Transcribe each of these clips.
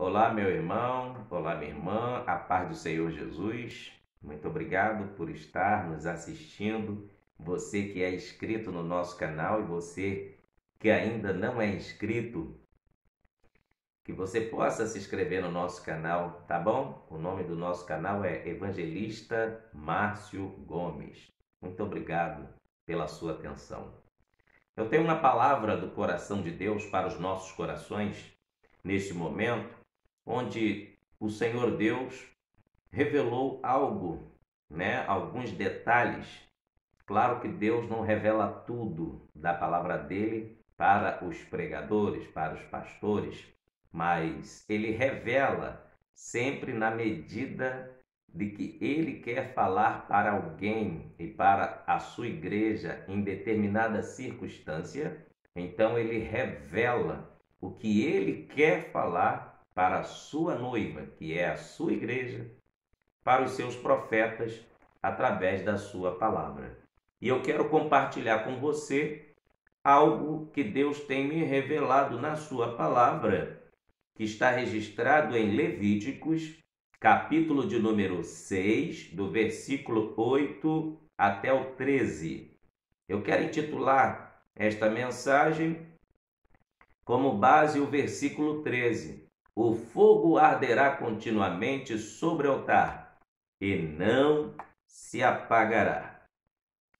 Olá, meu irmão, olá, minha irmã, a paz do Senhor Jesus. Muito obrigado por estar nos assistindo. Você que é inscrito no nosso canal e você que ainda não é inscrito, que você possa se inscrever no nosso canal, tá bom? O nome do nosso canal é Evangelista Márcio Gomes. Muito obrigado pela sua atenção. Eu tenho uma palavra do coração de Deus para os nossos corações neste momento, onde o Senhor Deus revelou algo, alguns detalhes. Claro que Deus não revela tudo da palavra dele para os pregadores, para os pastores, mas ele revela sempre na medida de que ele quer falar para alguém e para a sua igreja em determinada circunstância. Então ele revela o que ele quer falar para a sua noiva, que é a sua igreja, para os seus profetas, através da sua palavra. E eu quero compartilhar com você algo que Deus tem me revelado na sua palavra, que está registrado em Levíticos, capítulo de número 6, do versículo 8 até o 13. Eu quero intitular esta mensagem como base o versículo 13. O fogo arderá continuamente sobre o altar e não se apagará.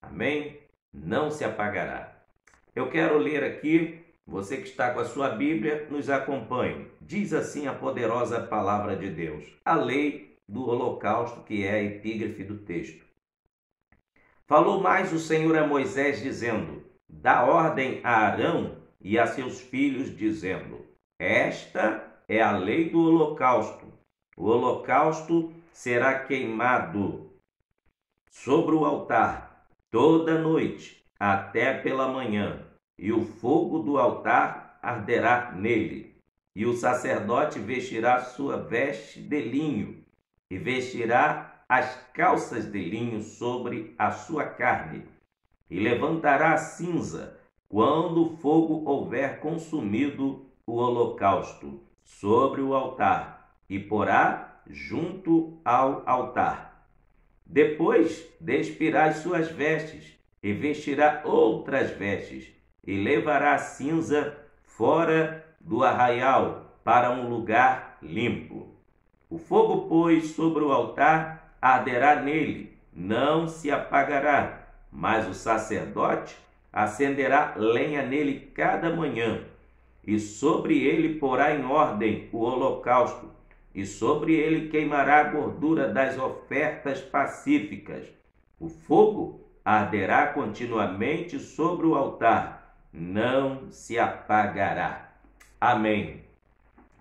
Amém? Não se apagará. Eu quero ler aqui, você que está com a sua Bíblia, nos acompanhe. Diz assim a poderosa palavra de Deus, a lei do holocausto, que é a epígrafe do texto. Falou mais o Senhor a Moisés, dizendo: dá ordem a Arão e a seus filhos, dizendo: esta é a lei do holocausto. O holocausto será queimado sobre o altar toda noite até pela manhã, e o fogo do altar arderá nele. E o sacerdote vestirá sua veste de linho e vestirá as calças de linho sobre a sua carne, e levantará a cinza quando o fogo houver consumido o holocausto sobre o altar, e porá junto ao altar. Depois despirá as suas vestes, e vestirá outras vestes, e levará a cinza fora do arraial para um lugar limpo. O fogo, pois, sobre o altar arderá nele, não se apagará, mas o sacerdote acenderá lenha nele cada manhã, e sobre ele porá em ordem o holocausto, e sobre ele queimará a gordura das ofertas pacíficas. O fogo arderá continuamente sobre o altar, não se apagará. Amém.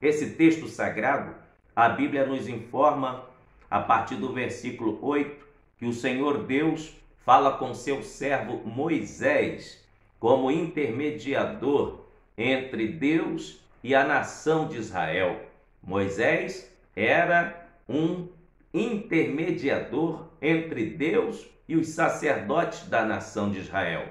Esse texto sagrado, a Bíblia nos informa, a partir do versículo 8, que o Senhor Deus fala com seu servo Moisés como intermediador entre Deus e a nação de Israel. Moisés era um intermediador entre Deus e os sacerdotes da nação de Israel.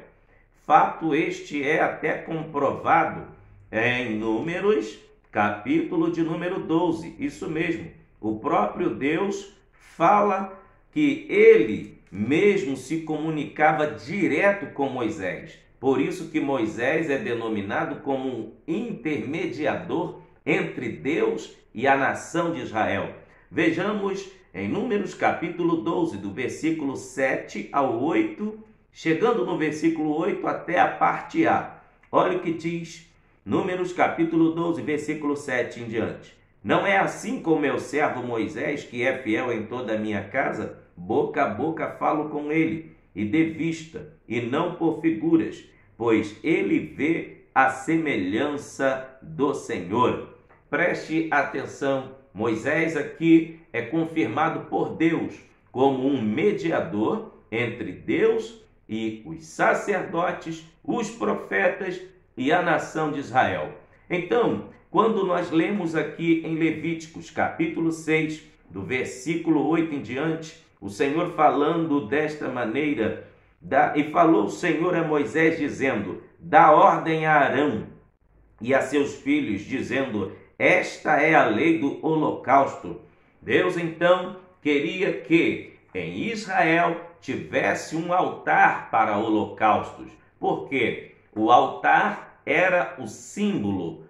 Fato este é até comprovado em Números, capítulo de número 12. Isso mesmo, o próprio Deus fala que ele mesmo se comunicava direto com Moisés. Por isso que Moisés é denominado como um intermediador entre Deus e a nação de Israel. Vejamos em Números capítulo 12, do versículo 7 ao 8, chegando no versículo 8 até a parte A. Olha o que diz Números capítulo 12, versículo 7 em diante. Não é assim com meu servo Moisés, que é fiel em toda a minha casa? Boca a boca falo com ele, e de vista, e não por figuras, pois ele vê a semelhança do Senhor. Preste atenção, Moisés aqui é confirmado por Deus como um mediador entre Deus e os sacerdotes, os profetas e a nação de Israel. Então, quando nós lemos aqui em Levíticos, capítulo 6, do versículo 8 em diante, o Senhor falando desta maneira, e falou o Senhor a Moisés, dizendo: dá ordem a Arão e a seus filhos, dizendo: Esta é a lei do holocausto. Deus então queria que em Israel tivesse um altar para holocaustos, porque o altar era o símbolo,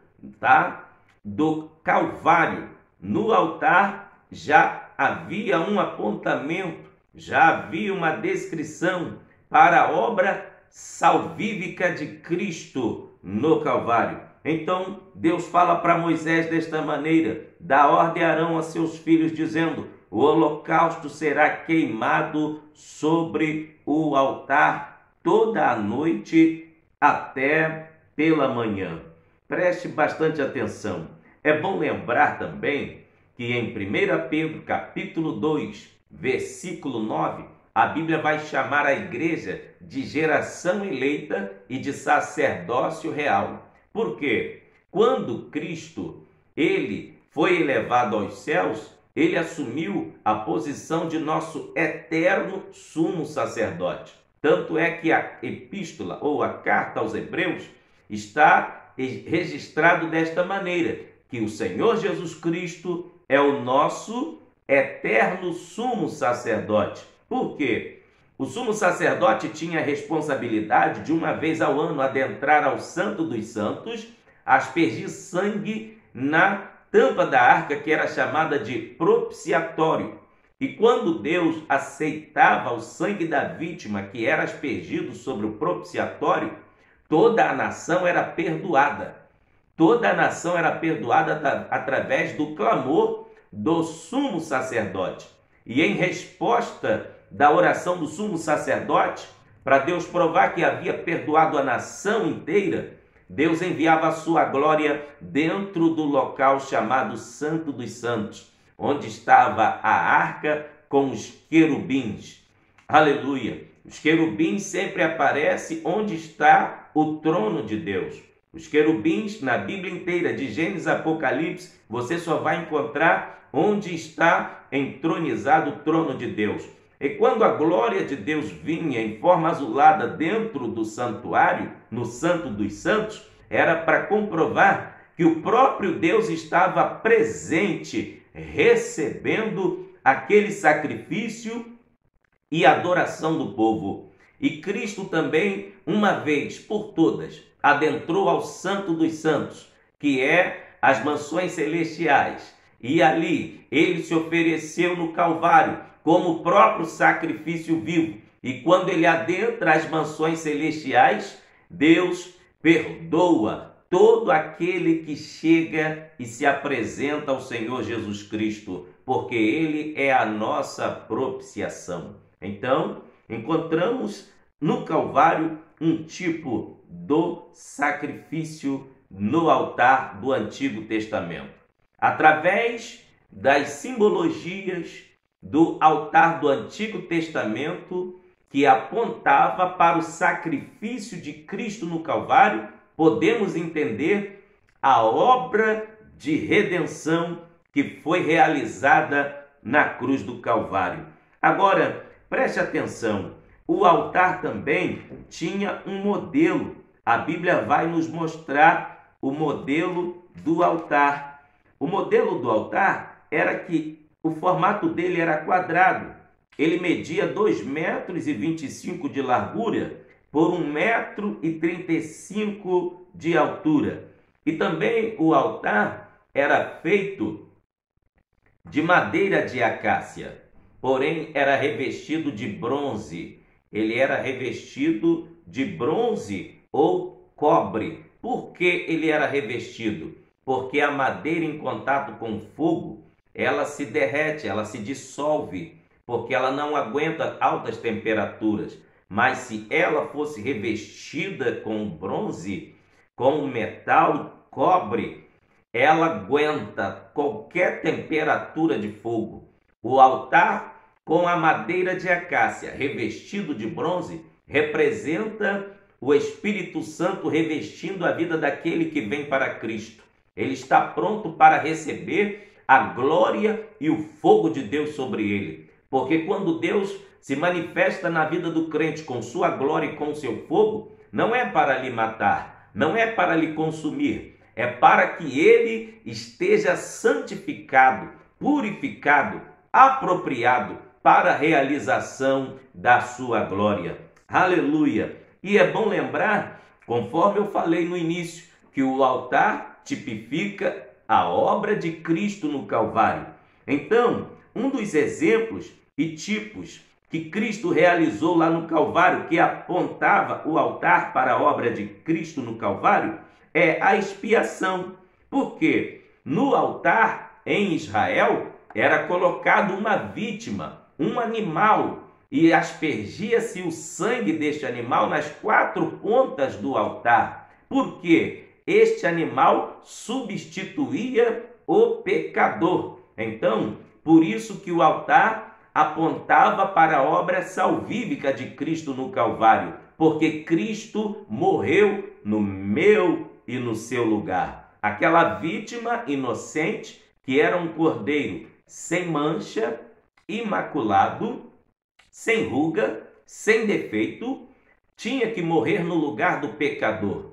do Calvário. No altar já havia um apontamento, já havia uma descrição para a obra salvífica de Cristo no Calvário. Então Deus fala para Moisés desta maneira: dá ordem a Arão a seus filhos, dizendo: o holocausto será queimado sobre o altar toda a noite até pela manhã. Preste bastante atenção. É bom lembrar também que em 1 Pedro capítulo 2, versículo 9, a Bíblia vai chamar a igreja de geração eleita e de sacerdócio real. Por quê? Quando Cristo, ele foi elevado aos céus, ele assumiu a posição de nosso eterno sumo sacerdote. Tanto é que a epístola ou a carta aos Hebreus está registrado desta maneira, que o Senhor Jesus Cristo é o nosso eterno sumo sacerdote. Por quê? O sumo sacerdote tinha a responsabilidade de uma vez ao ano adentrar ao Santo dos Santos, aspergir sangue na tampa da arca, que era chamada de propiciatório. E quando Deus aceitava o sangue da vítima que era aspergido sobre o propiciatório, toda a nação era perdoada. Toda a nação era perdoada através do clamor do sumo sacerdote. E em resposta da oração do sumo sacerdote, para Deus provar que havia perdoado a nação inteira, Deus enviava a sua glória dentro do local chamado Santo dos Santos, onde estava a arca com os querubins. Aleluia! Os querubins sempre aparecem onde está o trono de Deus. Os querubins, na Bíblia inteira, de Gênesis a Apocalipse, você só vai encontrar onde está entronizado o trono de Deus. E quando a glória de Deus vinha em forma azulada dentro do santuário, no Santo dos Santos, era para comprovar que o próprio Deus estava presente, recebendo aquele sacrifício e adoração do povo. E Cristo também, uma vez por todas, adentrou ao Santo dos Santos, que é as mansões celestiais. E ali ele se ofereceu no Calvário como o próprio sacrifício vivo. E quando ele adentra as mansões celestiais, Deus perdoa todo aquele que chega e se apresenta ao Senhor Jesus Cristo, porque ele é a nossa propiciação. Então, encontramos no Calvário um tipo do sacrifício no altar do Antigo Testamento. Através das simbologias do altar do Antigo Testamento, que apontava para o sacrifício de Cristo no Calvário, podemos entender a obra de redenção que foi realizada na cruz do Calvário. Agora, preste atenção, o altar também tinha um modelo. A Bíblia vai nos mostrar o modelo do altar. O modelo do altar era que o formato dele era quadrado. Ele media 2,25 metros de largura por 1,35 metros de altura. E também o altar era feito de madeira de acácia, porém era revestido de bronze. Ele era revestido de bronze ou cobre. Por que ele era revestido? Porque a madeira em contato com o fogo, ela se derrete, ela se dissolve, porque ela não aguenta altas temperaturas. Mas se ela fosse revestida com bronze, com metal, cobre, ela aguenta qualquer temperatura de fogo. O altar com a madeira de acácia revestido de bronze representa o Espírito Santo revestindo a vida daquele que vem para Cristo. Ele está pronto para receber a glória e o fogo de Deus sobre ele. Porque quando Deus se manifesta na vida do crente com sua glória e com seu fogo, não é para lhe matar, não é para lhe consumir, é para que ele esteja santificado, purificado, apropriado para a realização da sua glória. Aleluia! E é bom lembrar, conforme eu falei no início, que o altar tipifica a obra de Cristo no Calvário. Então, um dos exemplos e tipos que Cristo realizou lá no Calvário, que apontava o altar para a obra de Cristo no Calvário, é a expiação. Porque no altar em Israel era colocado uma vítima, um animal, e aspergia-se o sangue deste animal nas 4 pontas do altar. Por quê? Este animal substituía o pecador. Então, por isso que o altar apontava para a obra salvífica de Cristo no Calvário, porque Cristo morreu no meu e no seu lugar. Aquela vítima inocente, que era um cordeiro sem mancha, imaculado, sem ruga, sem defeito, tinha que morrer no lugar do pecador.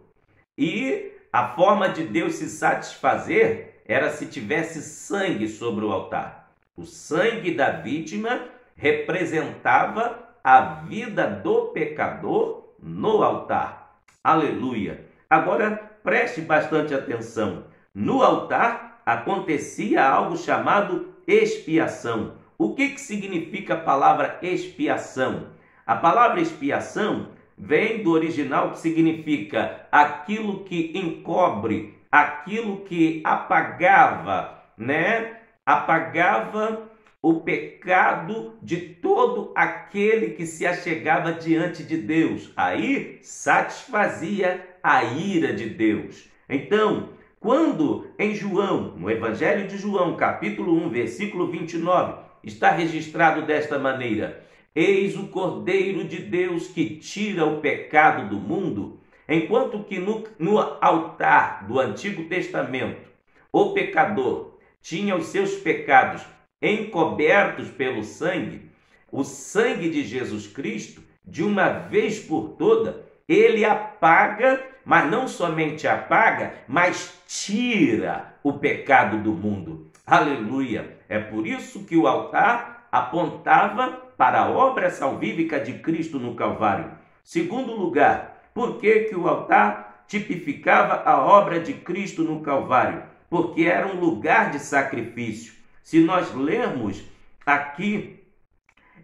E a forma de Deus se satisfazer era se tivesse sangue sobre o altar. O sangue da vítima representava a vida do pecador no altar. Aleluia! Agora preste bastante atenção. No altar acontecia algo chamado expiação. O que significa a palavra expiação? A palavra expiação vem do original, que significa aquilo que encobre, aquilo que apagava, Apagava o pecado de todo aquele que se achegava diante de Deus. Aí satisfazia a ira de Deus. Então, quando em João, no Evangelho de João, capítulo 1, versículo 29, está registrado desta maneira: eis o Cordeiro de Deus que tira o pecado do mundo. Enquanto que no altar do Antigo Testamento, o pecador tinha os seus pecados encobertos pelo sangue, o sangue de Jesus Cristo, de uma vez por toda, ele apaga, mas não somente apaga, mas tira o pecado do mundo. Aleluia! É por isso que o altar apontava para a obra salvífica de Cristo no Calvário. Segundo lugar, por que o altar tipificava a obra de Cristo no Calvário? Porque era um lugar de sacrifício. Se nós lermos aqui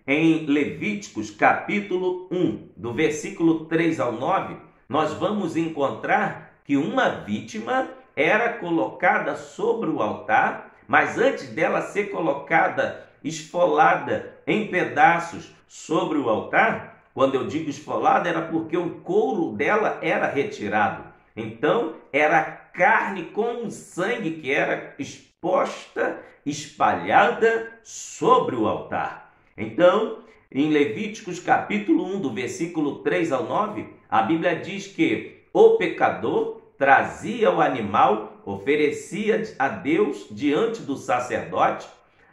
em Levíticos, capítulo 1, do versículo 3 ao 9, nós vamos encontrar que uma vítima era colocada sobre o altar, mas antes dela ser colocada, esfolada em pedaços sobre o altar, quando eu digo esfolada, era porque o couro dela era retirado. Então, era carne com o sangue que era exposta, espalhada sobre o altar. Então, em Levíticos capítulo 1, do versículo 3 ao 9, a Bíblia diz que o pecador trazia o animal, oferecia a Deus diante do sacerdote,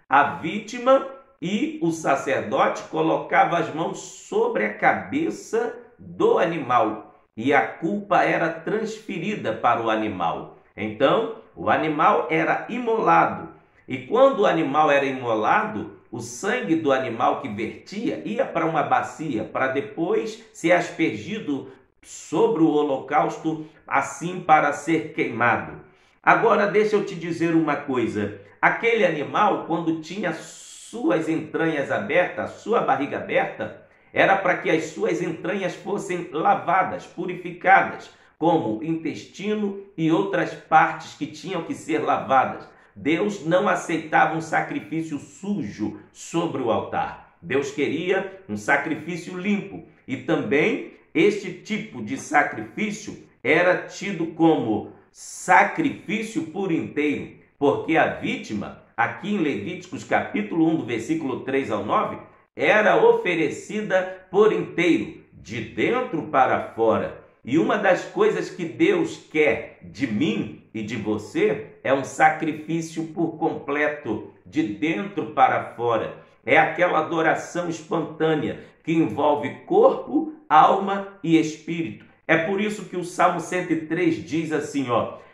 a vítima, e o sacerdote colocava as mãos sobre a cabeça do animal e a culpa era transferida para o animal. Então, o animal era imolado. E quando o animal era imolado, o sangue do animal que vertia ia para uma bacia, para depois ser aspergido sobre o holocausto, assim para ser queimado. Agora, deixa eu te dizer uma coisa. Aquele animal, quando tinha suas entranhas abertas, sua barriga aberta, era para que as suas entranhas fossem lavadas, purificadas, como o intestino e outras partes que tinham que ser lavadas. Deus não aceitava um sacrifício sujo sobre o altar. Deus queria um sacrifício limpo. E também este tipo de sacrifício era tido como sacrifício por inteiro, porque a vítima, aqui em Levíticos capítulo 1, do versículo 3 ao 9, era oferecida por inteiro, de dentro para fora. E uma das coisas que Deus quer de mim e de você é um sacrifício por completo, de dentro para fora. É aquela adoração espontânea que envolve corpo, alma e espírito. É por isso que o Salmo 103 diz assim,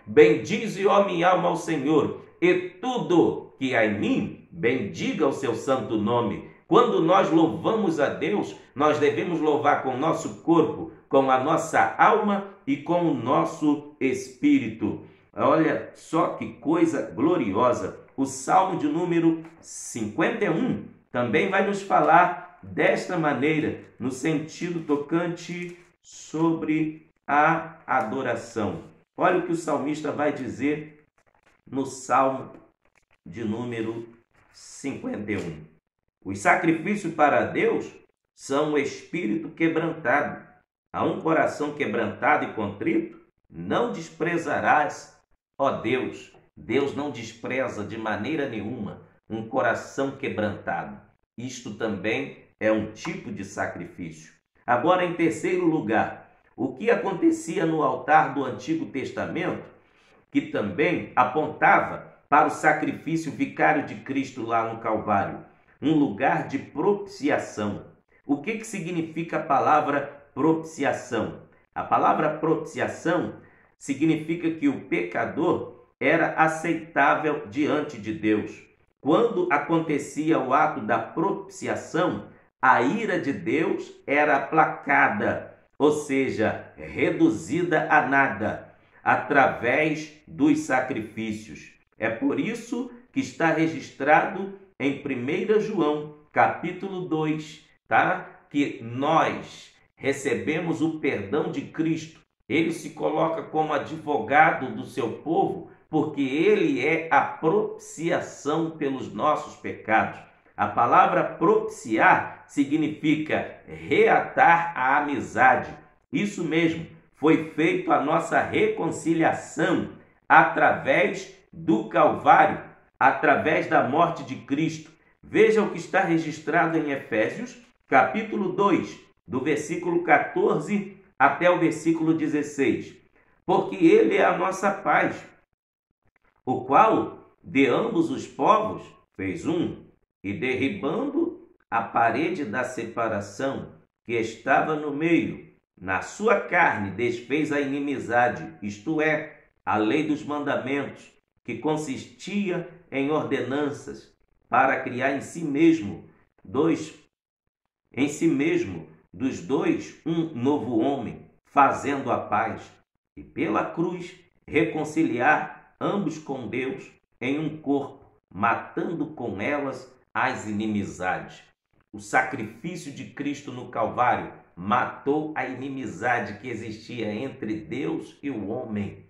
bendize, ó minha alma, ao Senhor, e tudo que há em mim, bendiga o seu santo nome. Quando nós louvamos a Deus, nós devemos louvar com o nosso corpo, com a nossa alma e com o nosso espírito. Olha só que coisa gloriosa. O Salmo de número 51 também vai nos falar desta maneira, no sentido tocante sobre a adoração. Olha o que o salmista vai dizer no Salmo de número 51. Os sacrifícios para Deus são o espírito quebrantado. A um coração quebrantado e contrito não desprezarás, ó Deus. Deus não despreza de maneira nenhuma um coração quebrantado. Isto também é um tipo de sacrifício. Agora, em terceiro lugar, o que acontecia no altar do Antigo Testamento, que também apontava para o sacrifício vicário de Cristo lá no Calvário, um lugar de propiciação. O que significa a palavra propiciação? A palavra propiciação significa que o pecador era aceitável diante de Deus. Quando acontecia o ato da propiciação, a ira de Deus era aplacada, ou seja, reduzida a nada, através dos sacrifícios. É por isso que está registrado em 1 João, capítulo 2, tá? Que nós recebemos o perdão de Cristo. Ele se coloca como advogado do seu povo, porque ele é a propiciação pelos nossos pecados. A palavra propiciar significa reatar a amizade. Isso mesmo, foi feita a nossa reconciliação através do Calvário, através da morte de Cristo. Veja o que está registrado em Efésios, capítulo 2, do versículo 14 até o versículo 16. Porque ele é a nossa paz, o qual de ambos os povos fez um, e derribando a parede da separação que estava no meio, na sua carne desfez a inimizade, isto é, a lei dos mandamentos, que consistia em ordenanças, para criar em si mesmo dos dois um novo homem, fazendo a paz, e pela cruz reconciliar ambos com Deus em um corpo, matando com elas as inimizades. O sacrifício de Cristo no Calvário matou a inimizade que existia entre Deus e o homem.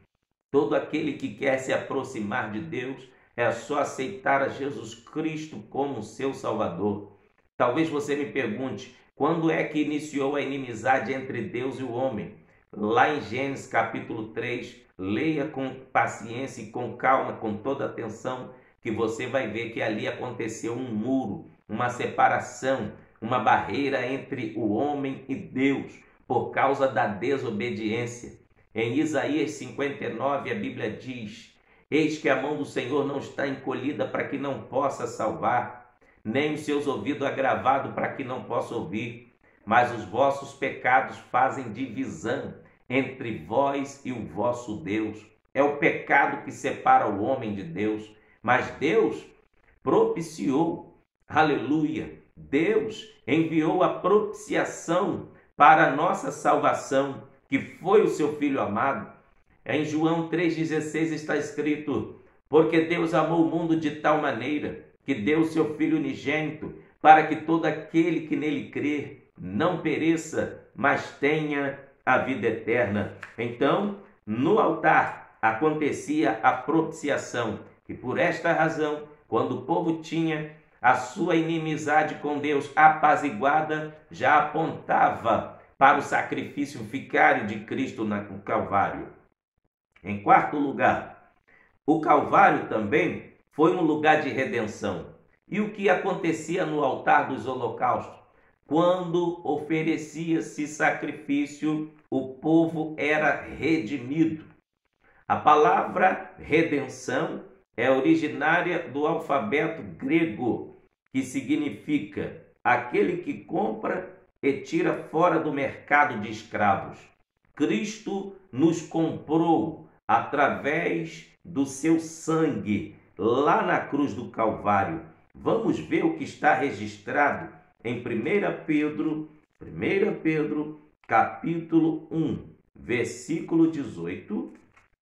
Todo aquele que quer se aproximar de Deus é só aceitar a Jesus Cristo como seu Salvador. Talvez você me pergunte, quando é que iniciou a inimizade entre Deus e o homem? Lá em Gênesis capítulo 3, leia com paciência e com calma, com toda atenção, que você vai ver que ali aconteceu um muro, uma separação, uma barreira entre o homem e Deus, por causa da desobediência. Em Isaías 59, a Bíblia diz: eis que a mão do Senhor não está encolhida para que não possa salvar, nem os seus ouvidos agravados para que não possa ouvir, mas os vossos pecados fazem divisão entre vós e o vosso Deus. É o pecado que separa o homem de Deus, mas Deus propiciou, aleluia, Deus enviou a propiciação para a nossa salvação, que foi o seu Filho amado. Em João 3,16 está escrito: porque Deus amou o mundo de tal maneira que deu o seu Filho unigênito, para que todo aquele que nele crer não pereça, mas tenha a vida eterna. Então, no altar acontecia a propiciação, e por esta razão, quando o povo tinha a sua inimizade com Deus apaziguada, já apontava para o sacrifício vicário de Cristo no Calvário. Em quarto lugar, o Calvário também foi um lugar de redenção. E o que acontecia no altar dos holocaustos? Quando oferecia-se sacrifício, o povo era redimido. A palavra redenção é originária do alfabeto grego, que significa aquele que compra e tira fora do mercado de escravos. Cristo nos comprou através do seu sangue, lá na cruz do Calvário. Vamos ver o que está registrado em 1 Pedro, capítulo 1, versículo 18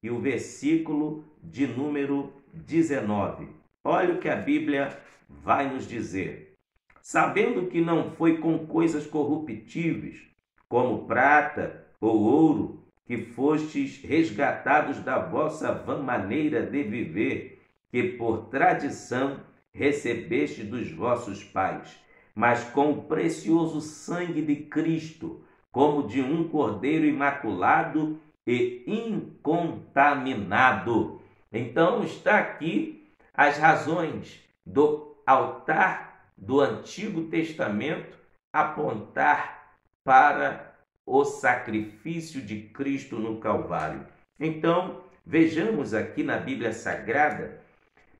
e o versículo de número 19. Olha o que a Bíblia vai nos dizer. Sabendo que não foi com coisas corruptíveis, como prata ou ouro, que fostes resgatados da vossa vã maneira de viver, que por tradição recebeste dos vossos pais, mas com o precioso sangue de Cristo, como de um cordeiro imaculado e incontaminado. Então está aqui as razões do altar do Antigo Testamento apontar para o sacrifício de Cristo no Calvário. Então, vejamos aqui na Bíblia Sagrada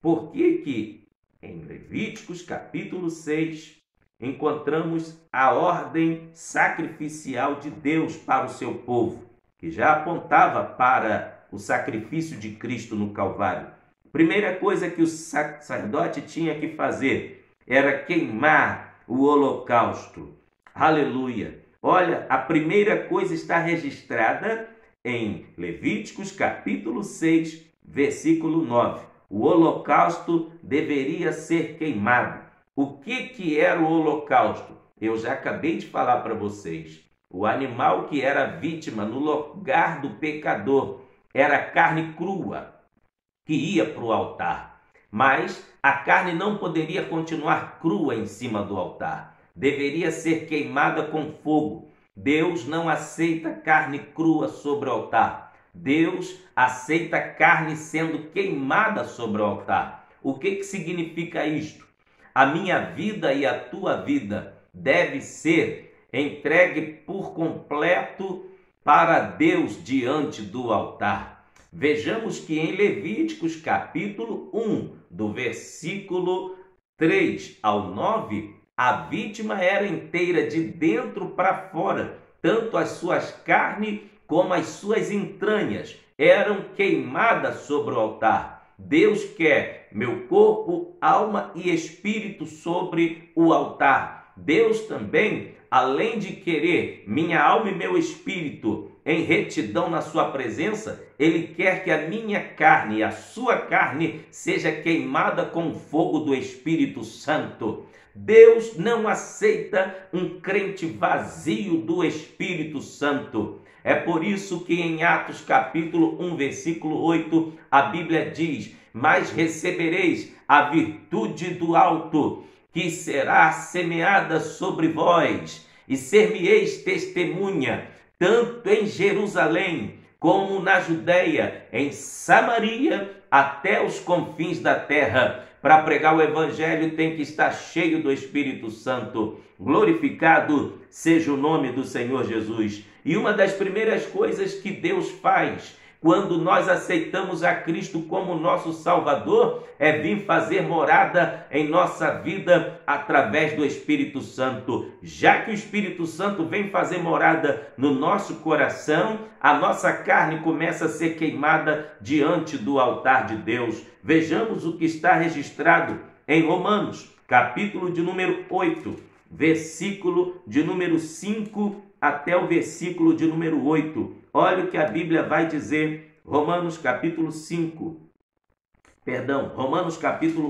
por que em Levíticos capítulo 6 encontramos a ordem sacrificial de Deus para o seu povo, que já apontava para o sacrifício de Cristo no Calvário. Primeira coisa que o sacerdote tinha que fazer era queimar o holocausto. Aleluia! Olha, a primeira coisa está registrada em Levíticos capítulo 6, versículo 9. O holocausto deveria ser queimado. O que era o holocausto? Eu já acabei de falar para vocês. O animal que era vítima no lugar do pecador era carne crua, que ia para o altar. Mas a carne não poderia continuar crua em cima do altar. Deveria ser queimada com fogo. Deus não aceita carne crua sobre o altar. Deus aceita carne sendo queimada sobre o altar. O que significa isto? A minha vida e a tua vida deve ser entregue por completo para Deus diante do altar. Vejamos que em Levíticos capítulo 1, do versículo 3 ao 9, a vítima era inteira de dentro para fora, tanto as suas carnes como as suas entranhas eram queimadas sobre o altar. Deus quer meu corpo, alma e espírito sobre o altar. Deus também, além de querer minha alma e meu espírito em retidão na sua presença, Ele quer que a minha carne e a sua carne seja queimada com o fogo do Espírito Santo. Deus não aceita um crente vazio do Espírito Santo. É por isso que em Atos capítulo 1, versículo 8, a Bíblia diz: mas recebereis a virtude do alto, que será semeada sobre vós, e ser-me-eis testemunha, tanto em Jerusalém, como na Judéia, em Samaria, até os confins da terra. Para pregar o evangelho tem que estar cheio do Espírito Santo. Glorificado seja o nome do Senhor Jesus. E uma das primeiras coisas que Deus faz quando nós aceitamos a Cristo como nosso Salvador é vir fazer morada em nossa vida através do Espírito Santo. Já que o Espírito Santo vem fazer morada no nosso coração, a nossa carne começa a ser queimada diante do altar de Deus. Vejamos o que está registrado em Romanos, capítulo de número 8, versículo de número 5 até o versículo de número 8. Olha o que a Bíblia vai dizer, Romanos capítulo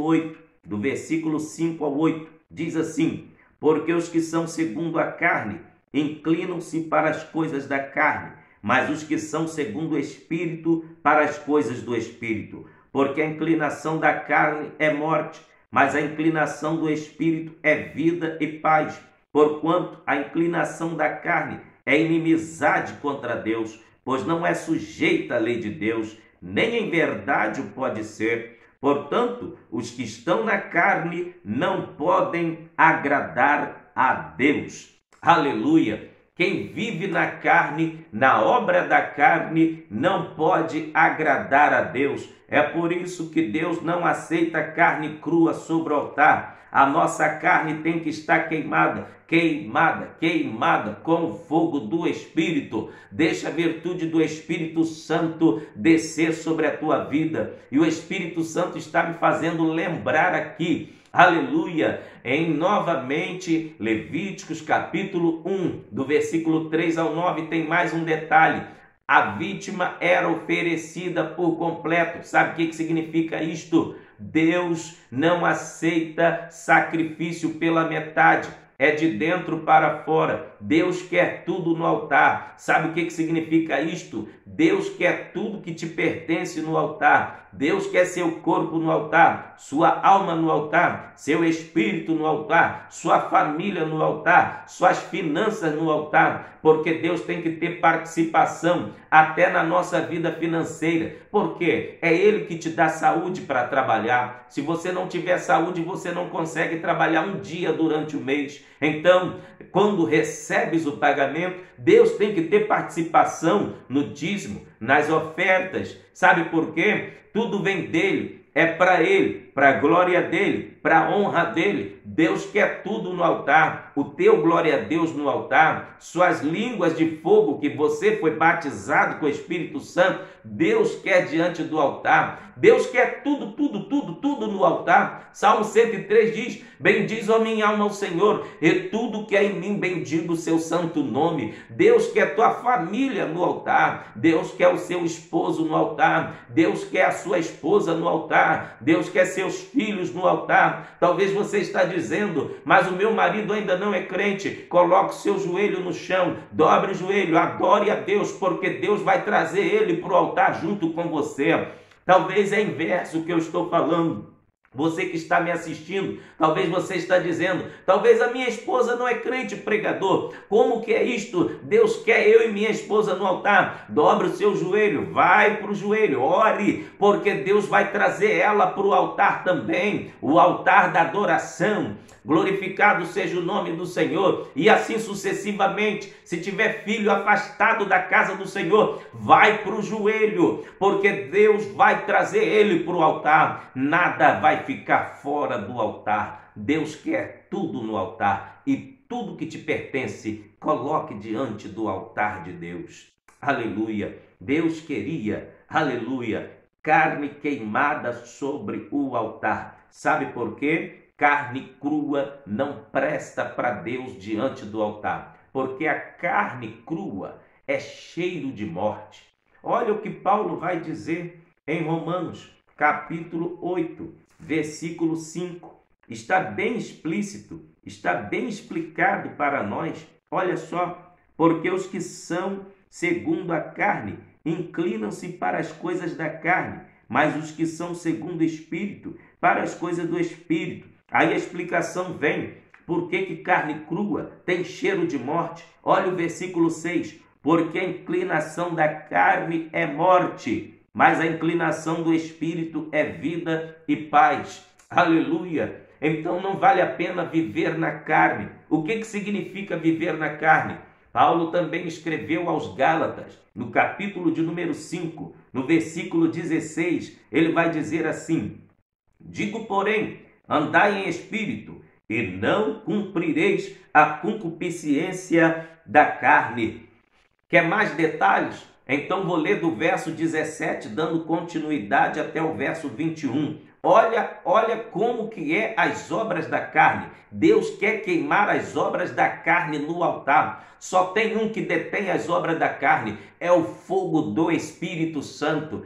8, do versículo 5 ao 8, diz assim: porque os que são segundo a carne inclinam-se para as coisas da carne, mas os que são segundo o Espírito para as coisas do Espírito. Porque a inclinação da carne é morte, mas a inclinação do Espírito é vida e paz. Porquanto a inclinação da carne é inimizade contra Deus, pois não é sujeita à lei de Deus, nem em verdade o pode ser. Portanto, os que estão na carne não podem agradar a Deus. Aleluia! Quem vive na carne, na obra da carne, não pode agradar a Deus. É por isso que Deus não aceita carne crua sobre o altar. A nossa carne tem que estar queimada, queimada, queimada com o fogo do Espírito. Deixa a virtude do Espírito Santo descer sobre a tua vida. E o Espírito Santo está me fazendo lembrar aqui, aleluia, em novamente Levíticos capítulo 1, do versículo 3 ao 9, tem mais um detalhe. A vítima era oferecida por completo. Sabe o que significa isto? Deus não aceita sacrifício pela metade. É de dentro para fora. Deus quer tudo no altar. Sabe o que significa isto? Deus quer tudo que te pertence no altar. Deus quer seu corpo no altar, sua alma no altar, seu espírito no altar, sua família no altar, suas finanças no altar, porque Deus tem que ter participação até na nossa vida financeira, porque é Ele que te dá saúde para trabalhar. Se você não tiver saúde, você não consegue trabalhar um dia durante o mês. Então, quando recebes o pagamento, Deus tem que ter participação no dízimo, nas ofertas. Sabe por quê? Tudo vem dele, é para ele, para a glória dele, para a honra dele. Deus quer tudo no altar, o teu glória a Deus no altar, suas línguas de fogo que você foi batizado com o Espírito Santo, Deus quer diante do altar. Deus quer tudo, tudo, tudo, tudo no altar. Salmo 103 diz: bendiz, ó minha alma, ao Senhor, e tudo que é em mim bendiga o seu santo nome. Deus quer tua família no altar, Deus quer o seu esposo no altar, Deus quer a sua esposa no altar, Deus quer seus filhos no altar. Talvez você está dizendo: mas o meu marido ainda não é crente. Coloque o seu joelho no chão, dobre o joelho, adore a Deus, porque Deus vai trazer ele para o altar junto com você. Talvez é inverso o que eu estou falando. Você que está me assistindo, talvez você está dizendo: talvez a minha esposa não é crente, pregador. Como que é isto? Deus quer eu e minha esposa no altar. Dobre o seu joelho, vai para o joelho, ore, porque Deus vai trazer ela para o altar também, o altar da adoração. Glorificado seja o nome do Senhor. E assim sucessivamente. Se tiver filho afastado da casa do Senhor, vai para o joelho, porque Deus vai trazer ele para o altar. Nada vai ficar fora do altar. Deus quer tudo no altar, e tudo que te pertence, coloque diante do altar de Deus. Aleluia. Deus queria, aleluia, carne queimada sobre o altar. Sabe por quê? Carne crua não presta para Deus diante do altar, porque a carne crua é cheiro de morte. Olha o que Paulo vai dizer em Romanos, capítulo 8, versículo 5. Está bem explícito, está bem explicado para nós. Olha só: porque os que são segundo a carne inclinam-se para as coisas da carne, mas os que são segundo o Espírito, para as coisas do Espírito. Aí a explicação vem: por que carne crua tem cheiro de morte? Olha o versículo 6. Porque a inclinação da carne é morte, mas a inclinação do Espírito é vida e paz. Aleluia! Então não vale a pena viver na carne. O que significa viver na carne? Paulo também escreveu aos Gálatas, no capítulo de número 5, no versículo 16, ele vai dizer assim: digo, porém, andai em espírito, e não cumprireis a concupiscência da carne. Quer mais detalhes? Então vou ler do verso 17, dando continuidade até o verso 21. Olha como que é as obras da carne. Deus quer queimar as obras da carne no altar. Só tem um que detém as obras da carne, é o fogo do Espírito Santo.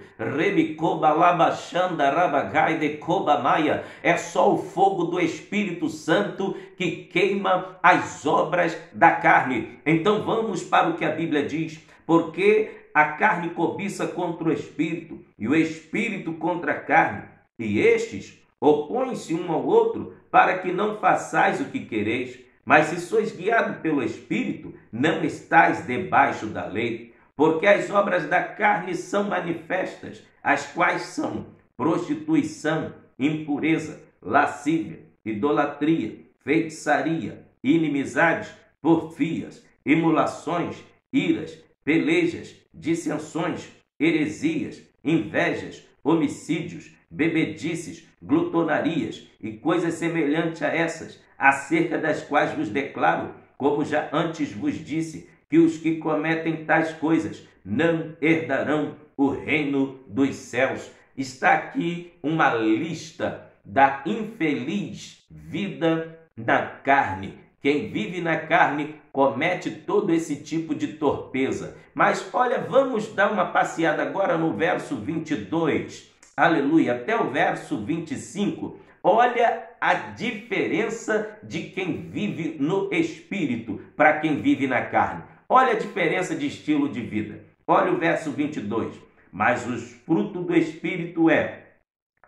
É só o fogo do Espírito Santo que queima as obras da carne. Então vamos para o que a Bíblia diz: porque a carne cobiça contra o Espírito, e o Espírito contra a carne, e estes opõem-se um ao outro, para que não façais o que quereis. Mas se sois guiados pelo Espírito, não estais debaixo da lei. Porque as obras da carne são manifestas, as quais são prostituição, impureza, lascívia, idolatria, feitiçaria, inimizades, porfias, emulações, iras, pelejas, dissensões, heresias, invejas, homicídios, bebedices, glutonarias e coisas semelhantes a essas, acerca das quais vos declaro, como já antes vos disse, que os que cometem tais coisas não herdarão o reino dos céus. Está aqui uma lista da infeliz vida na carne. Quem vive na carne comete todo esse tipo de torpeza. Mas olha, vamos dar uma passeada agora no verso 22, aleluia, até o verso 25. Olha a diferença de quem vive no Espírito para quem vive na carne. Olha a diferença de estilo de vida. Olha o verso 22. Mas os frutos do Espírito é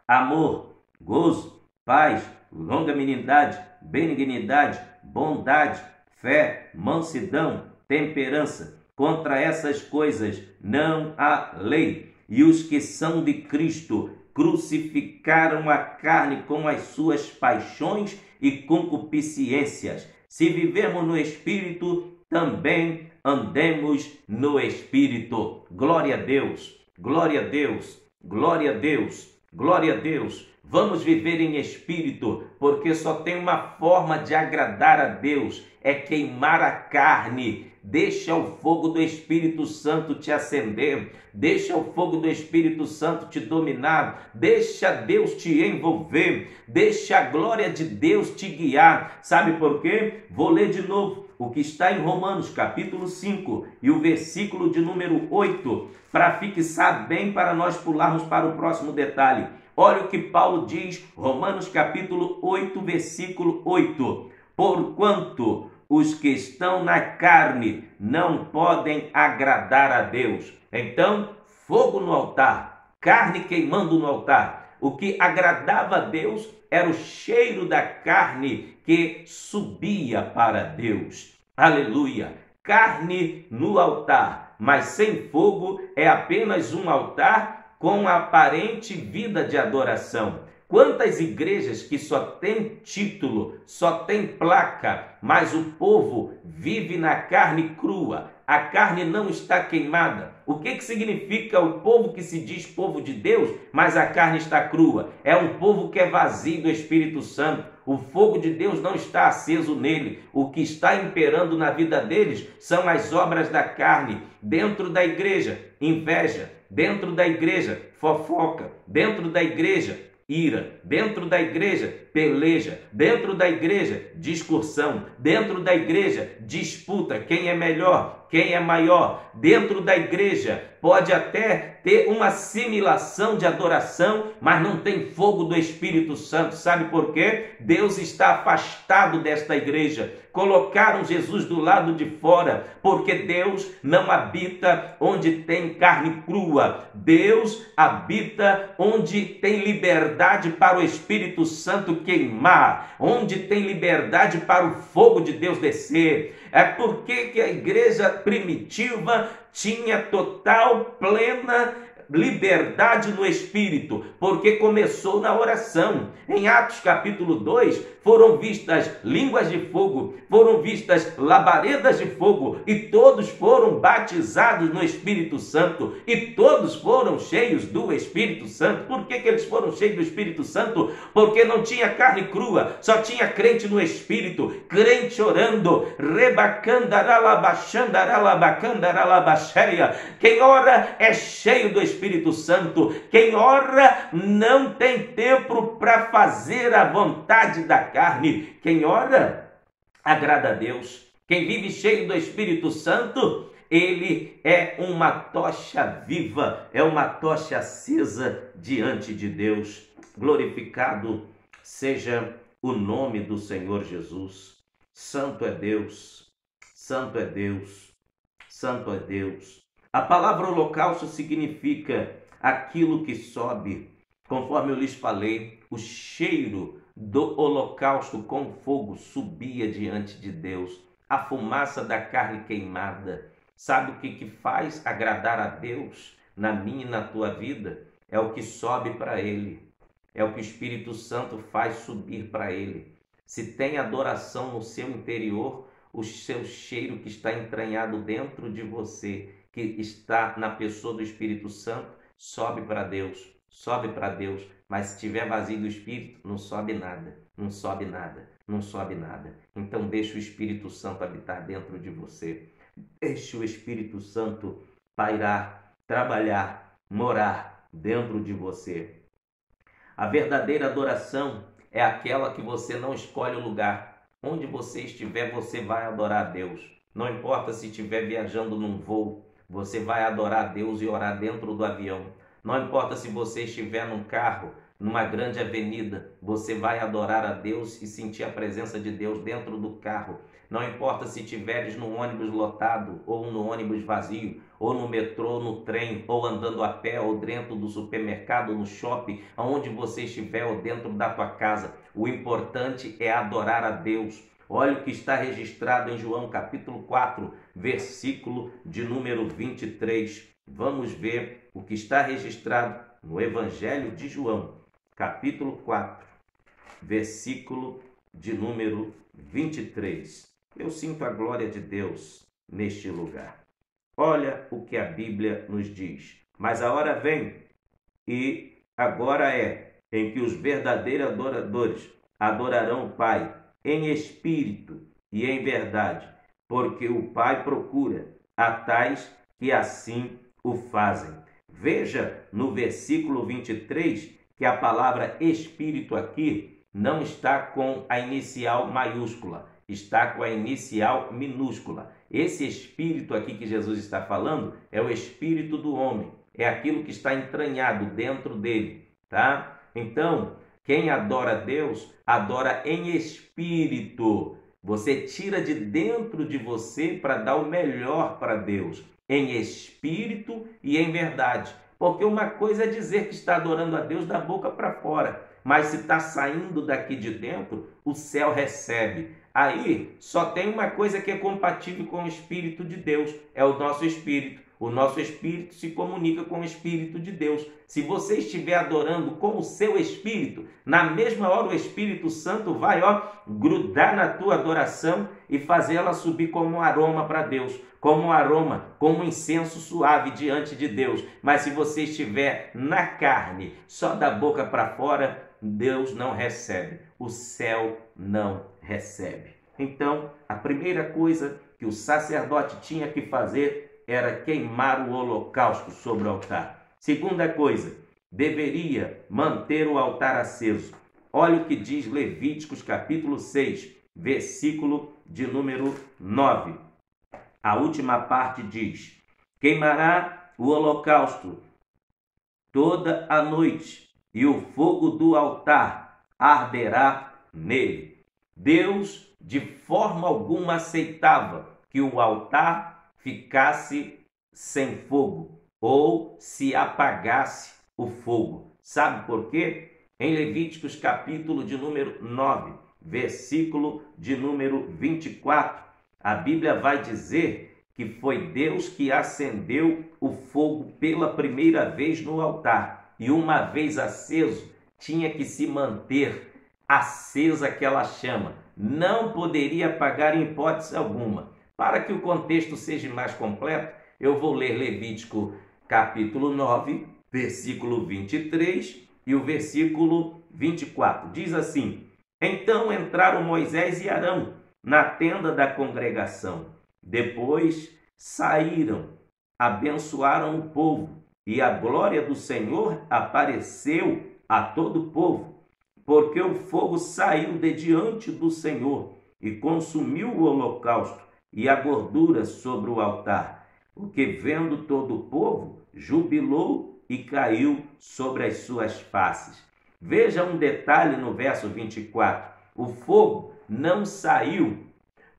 amor, gozo, paz, longanimidade, benignidade, bondade, fé, mansidão, temperança. Contra essas coisas não há lei. E os que são de Cristo crucificaram a carne com as suas paixões e concupiscências. Se vivemos no Espírito, também andemos no Espírito. Glória a Deus, glória a Deus, glória a Deus, glória a Deus. Vamos viver em Espírito, porque só tem uma forma de agradar a Deus, é queimar a carne. Deixa o fogo do Espírito Santo te acender, deixa o fogo do Espírito Santo te dominar, deixa Deus te envolver, deixa a glória de Deus te guiar. Sabe por quê? Vou ler de novo o que está em Romanos capítulo 5 e o versículo de número 8, para fixar bem, para nós pularmos para o próximo detalhe. Olha o que Paulo diz, Romanos capítulo 8, versículo 8. Porquanto os que estão na carne não podem agradar a Deus. Então, fogo no altar, carne queimando no altar. O que agradava a Deus era o cheiro da carne que subia para Deus. Aleluia! Carne no altar, mas sem fogo é apenas um altar com aparente vida de adoração. Quantas igrejas que só tem título, só tem placa, mas o povo vive na carne crua, a carne não está queimada. O que significa o povo que se diz povo de Deus, mas a carne está crua? É um povo que é vazio do Espírito Santo. O fogo de Deus não está aceso nele. O que está imperando na vida deles são as obras da carne. Dentro da igreja, inveja. Dentro da igreja, fofoca. Dentro da igreja, ira. Dentro da igreja, peleja. Dentro da igreja, discussão. Dentro da igreja, disputa. Quem é melhor? Quem é maior? Dentro da igreja, pode até ter uma assimilação de adoração, mas não tem fogo do Espírito Santo. Sabe por quê? Deus está afastado desta igreja. Colocaram Jesus do lado de fora, porque Deus não habita onde tem carne crua. Deus habita onde tem liberdade para o Espírito Santo queimar, onde tem liberdade para o fogo de Deus descer. É porque que a igreja primitiva tinha total, plena liberdade no Espírito, porque começou na oração. Em Atos capítulo 2, foram vistas línguas de fogo, foram vistas labaredas de fogo, e todos foram batizados no Espírito Santo, e todos foram cheios do Espírito Santo. Por que eles foram cheios do Espírito Santo? Porque não tinha carne crua, só tinha crente no Espírito, crente orando. Quem ora é cheio do Espírito Santo. Quem ora não tem tempo para fazer a vontade da carne. Quem ora agrada a Deus. Quem vive cheio do Espírito Santo, ele é uma tocha viva, é uma tocha acesa diante de Deus. Glorificado seja o nome do Senhor Jesus. Santo é Deus, santo é Deus, santo é Deus. A palavra holocausto significa aquilo que sobe. Conforme eu lhes falei, o cheiro do holocausto com fogo subia diante de Deus. A fumaça da carne queimada. Sabe o que faz agradar a Deus na minha e na tua vida? É o que sobe para Ele. É o que o Espírito Santo faz subir para Ele. Se tem adoração no seu interior, o seu cheiro que está entranhado dentro de você, que está na pessoa do Espírito Santo, sobe para Deus, sobe para Deus. Mas se estiver vazio do Espírito, não sobe nada, não sobe nada, não sobe nada. Então deixe o Espírito Santo habitar dentro de você. Deixe o Espírito Santo pairar, trabalhar, morar dentro de você. A verdadeira adoração é aquela que você não escolhe o lugar. Onde você estiver, você vai adorar a Deus. Não importa se estiver viajando num voo, você vai adorar a Deus e orar dentro do avião. Não importa se você estiver num carro, numa grande avenida, você vai adorar a Deus e sentir a presença de Deus dentro do carro. Não importa se estiveres no ônibus lotado, ou no ônibus vazio, ou no metrô, no trem, ou andando a pé, ou dentro do supermercado, no shopping, aonde você estiver, ou dentro da tua casa. O importante é adorar a Deus. Olha o que está registrado em João capítulo 4, versículo de número 23. Vamos ver o que está registrado no Evangelho de João, capítulo 4, versículo de número 23. Eu sinto a glória de Deus neste lugar. Olha o que a Bíblia nos diz. Mas a hora vem, e agora é, em que os verdadeiros adoradores adorarão o Pai em espírito e em verdade, porque o Pai procura a tais que assim o fazem. Veja no versículo 23 que a palavra espírito aqui não está com a inicial maiúscula, está com a inicial minúscula. Esse espírito aqui que Jesus está falando é o espírito do homem, é aquilo que está entranhado dentro dele, tá? Então, quem adora a Deus, adora em espírito. Você tira de dentro de você para dar o melhor para Deus, em espírito e em verdade. Porque uma coisa é dizer que está adorando a Deus da boca para fora, mas se está saindo daqui de dentro, o céu recebe. Aí só tem uma coisa que é compatível com o Espírito de Deus, é o nosso espírito. O nosso espírito se comunica com o Espírito de Deus. Se você estiver adorando com o seu espírito, na mesma hora o Espírito Santo vai grudar na tua adoração e fazer ela subir como um aroma para Deus, como um aroma, como um incenso suave diante de Deus. Mas se você estiver na carne, só da boca para fora, Deus não recebe, o céu não recebe. Então, a primeira coisa que o sacerdote tinha que fazer era queimar o holocausto sobre o altar. Segunda coisa, deveria manter o altar aceso. Olha o que diz Levíticos capítulo 6, versículo de número 9. A última parte diz: queimará o holocausto toda a noite, e o fogo do altar arderá nele. Deus de forma alguma aceitava que o altar ficasse sem fogo ou se apagasse o fogo. Sabe por quê? Em Levíticos capítulo de número 9, versículo de número 24, a Bíblia vai dizer que foi Deus que acendeu o fogo pela primeira vez no altar. E uma vez aceso, tinha que se manter acesa aquela chama. Não poderia apagar em hipótese alguma. Para que o contexto seja mais completo, eu vou ler Levítico capítulo 9, versículo 23 e o versículo 24. Diz assim: então entraram Moisés e Arão na tenda da congregação. Depois saíram, abençoaram o povo, e a glória do Senhor apareceu a todo o povo, porque o fogo saiu de diante do Senhor e consumiu o holocausto e a gordura sobre o altar, o que vendo todo o povo, jubilou e caiu sobre as suas faces. Veja um detalhe no verso 24. O fogo não saiu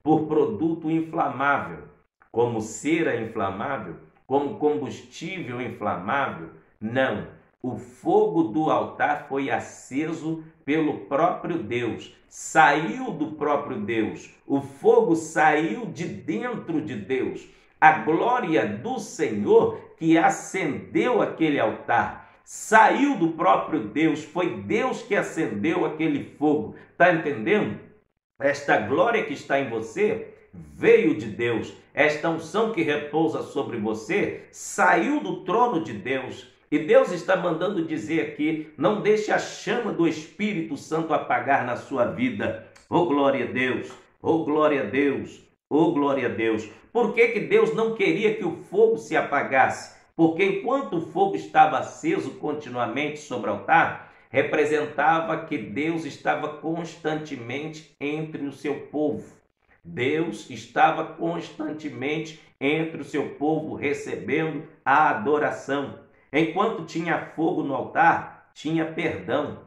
por produto inflamável, como cera inflamável, como combustível inflamável. Não. O fogo do altar foi aceso pelo próprio Deus, saiu do próprio Deus, o fogo saiu de dentro de Deus. A glória do Senhor que acendeu aquele altar saiu do próprio Deus, foi Deus que acendeu aquele fogo. Está entendendo? Esta glória que está em você veio de Deus. Esta unção que repousa sobre você saiu do trono de Deus. E Deus está mandando dizer aqui: não deixe a chama do Espírito Santo apagar na sua vida. Oh, glória a Deus! Oh, glória a Deus! Oh, glória a Deus! Por que Deus não queria que o fogo se apagasse? Porque enquanto o fogo estava aceso continuamente sobre o altar, representava que Deus estava constantemente entre o seu povo. Deus estava constantemente entre o seu povo, recebendo a adoração. Enquanto tinha fogo no altar, tinha perdão.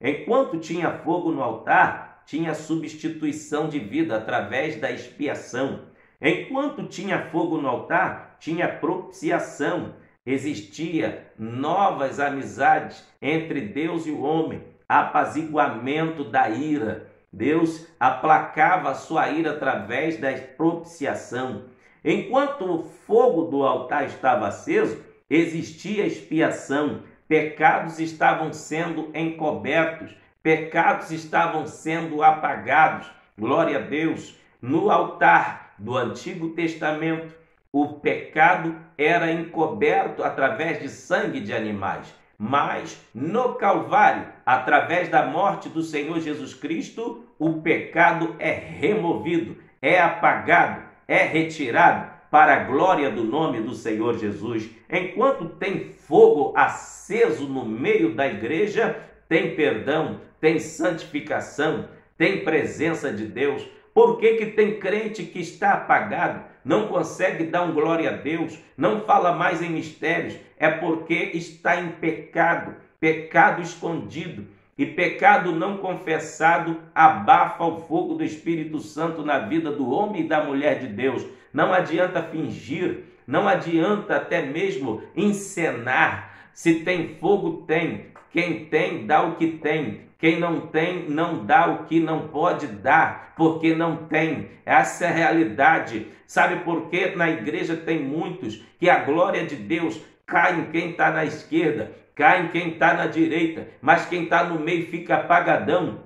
Enquanto tinha fogo no altar, tinha substituição de vida através da expiação. Enquanto tinha fogo no altar, tinha propiciação. Existia novas amizades entre Deus e o homem, apaziguamento da ira. Deus aplacava a sua ira através da propiciação. Enquanto o fogo do altar estava aceso, existia expiação. Pecados estavam sendo encobertos, pecados estavam sendo apagados. Glória a Deus! No altar do Antigo Testamento, o pecado era encoberto através de sangue de animais. Mas no Calvário, através da morte do Senhor Jesus Cristo, o pecado é removido, é apagado, é retirado para a glória do nome do Senhor Jesus. Enquanto tem fogo aceso no meio da igreja, tem perdão, tem santificação, tem presença de Deus. Por que tem crente que está apagado, não consegue dar um glória a Deus, não fala mais em mistérios? É porque está em pecado, pecado escondido. E pecado não confessado abafa o fogo do Espírito Santo na vida do homem e da mulher de Deus. Não adianta fingir, não adianta até mesmo encenar. Se tem fogo, tem. Quem tem, dá o que tem. Quem não tem, não dá o que não pode dar, porque não tem. Essa é a realidade. Sabe por quê? Na igreja tem muitos que a glória de Deus cai em quem está na esquerda, cai em quem está na direita, mas quem está no meio fica apagadão.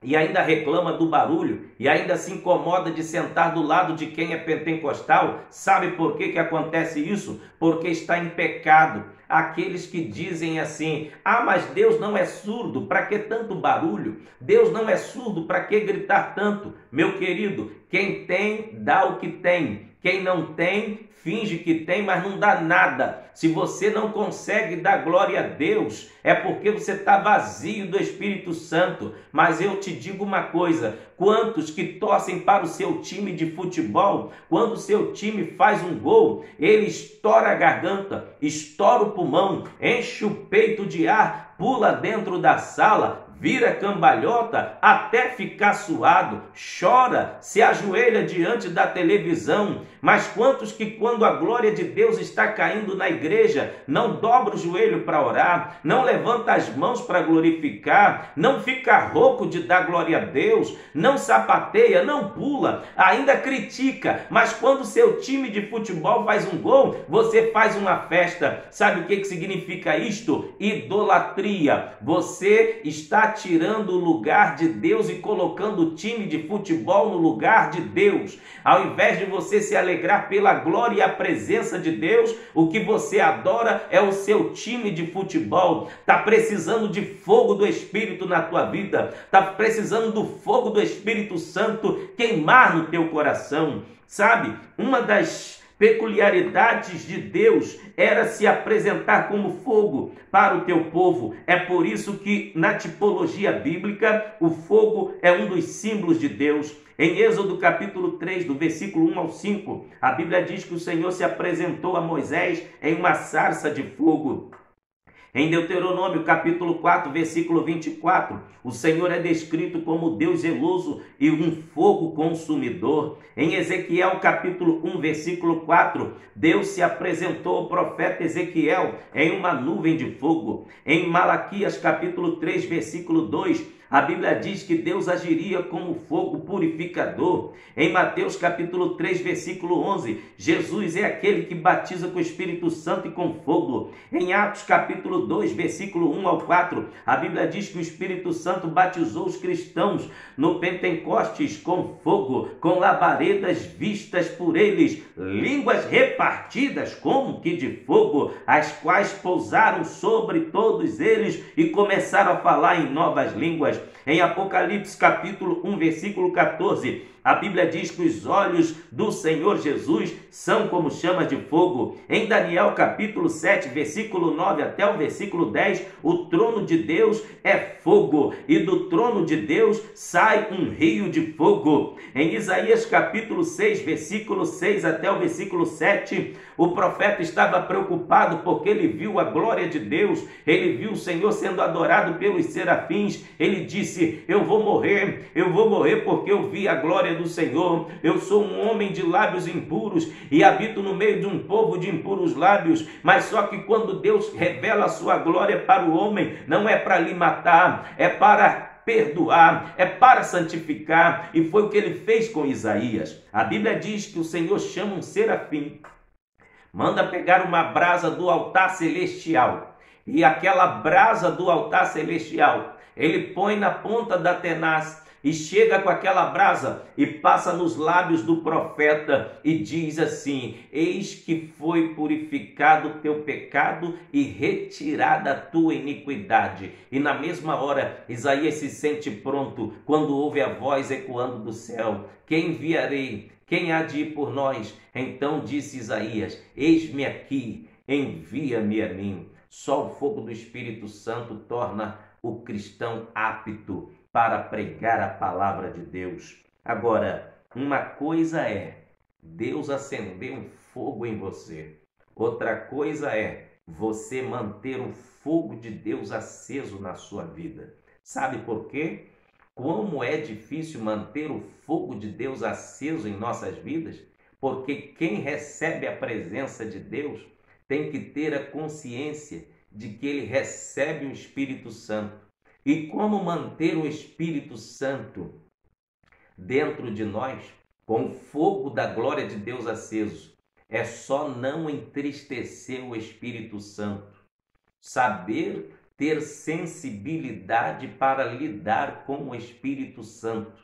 E ainda reclama do barulho, e ainda se incomoda de sentar do lado de quem é pentecostal. Sabe por que acontece isso? Porque está em pecado. Aqueles que dizem assim: ah, mas Deus não é surdo, para que tanto barulho? Deus não é surdo, para que gritar tanto? Meu querido, quem tem, dá o que tem. Quem não tem, finge que tem, mas não dá nada. Se você não consegue dar glória a Deus, é porque você está vazio do Espírito Santo. Mas eu te digo uma coisa: quantos que torcem para o seu time de futebol, quando o seu time faz um gol, ele estoura a garganta, estoura o pulmão, enche o peito de ar, pula dentro da sala, vira cambalhota até ficar suado, chora, se ajoelha diante da televisão. Mas quantos que quando a glória de Deus está caindo na igreja, não dobra o joelho para orar, não levanta as mãos para glorificar, não fica rouco de dar glória a Deus, não sapateia, não pula, ainda critica, mas quando seu time de futebol faz um gol, você faz uma festa. Sabe o que significa isto? Idolatria. Você está tirando o lugar de Deus e colocando o time de futebol no lugar de Deus. Ao invés de você se alegrar pela glória e a presença de Deus, o que você adora é o seu time de futebol. Está precisando de fogo do Espírito na tua vida, está precisando do fogo do Espírito Santo queimar no teu coração. Sabe, uma das peculiaridades de Deus era se apresentar como fogo para o teu povo. É por isso que na tipologia bíblica o fogo é um dos símbolos de Deus. Em Êxodo capítulo 3, do versículo 1 ao 5, a Bíblia diz que o Senhor se apresentou a Moisés em uma sarça de fogo. Em Deuteronômio capítulo 4, versículo 24, o Senhor é descrito como Deus zeloso e um fogo consumidor. Em Ezequiel capítulo 1, versículo 4, Deus se apresentou ao profeta Ezequiel em uma nuvem de fogo. Em Malaquias capítulo 3, versículo 2, A Bíblia diz que Deus agiria como fogo purificador. Em Mateus capítulo 3, versículo 11, Jesus é aquele que batiza com o Espírito Santo e com fogo. Em Atos capítulo 2, versículo 1 ao 4, a Bíblia diz que o Espírito Santo batizou os cristãos no Pentecostes com fogo, com labaredas vistas por eles, línguas repartidas como que de fogo, as quais pousaram sobre todos eles e começaram a falar em novas línguas. Em Apocalipse capítulo 1, versículo 14, a Bíblia diz que os olhos do Senhor Jesus são como chamas de fogo. Em Daniel capítulo 7, versículo 9 até o versículo 10, o trono de Deus é fogo e do trono de Deus sai um rio de fogo. Em Isaías capítulo 6, versículo 6 até o versículo 7, o profeta estava preocupado porque ele viu a glória de Deus, ele viu o Senhor sendo adorado pelos serafins. Ele disse: eu vou morrer porque eu vi a glória do Senhor. Eu sou um homem de lábios impuros e habito no meio de um povo de impuros lábios. Mas só que quando Deus revela a sua glória para o homem, não é para lhe matar, é para perdoar, é para santificar. E foi o que ele fez com Isaías. A Bíblia diz que o Senhor chama um serafim, manda pegar uma brasa do altar celestial, e aquela brasa do altar celestial ele põe na ponta da tenaz e chega com aquela brasa e passa nos lábios do profeta e diz assim: eis que foi purificado o teu pecado e retirada a tua iniquidade. E na mesma hora Isaías se sente pronto quando ouve a voz ecoando do céu: quem enviarei? Quem há de ir por nós? Então disse Isaías: eis-me aqui, envia-me a mim. Só o fogo do Espírito Santo torna o cristão apto para pregar a palavra de Deus. Agora, uma coisa é Deus acender um fogo em você. Outra coisa é você manter o fogo de Deus aceso na sua vida. Sabe por quê? Como é difícil manter o fogo de Deus aceso em nossas vidas? Porque quem recebe a presença de Deus tem que ter a consciência de que ele recebe o Espírito Santo. E como manter o Espírito Santo dentro de nós, com o fogo da glória de Deus aceso? É só não entristecer o Espírito Santo. Saber ter sensibilidade para lidar com o Espírito Santo.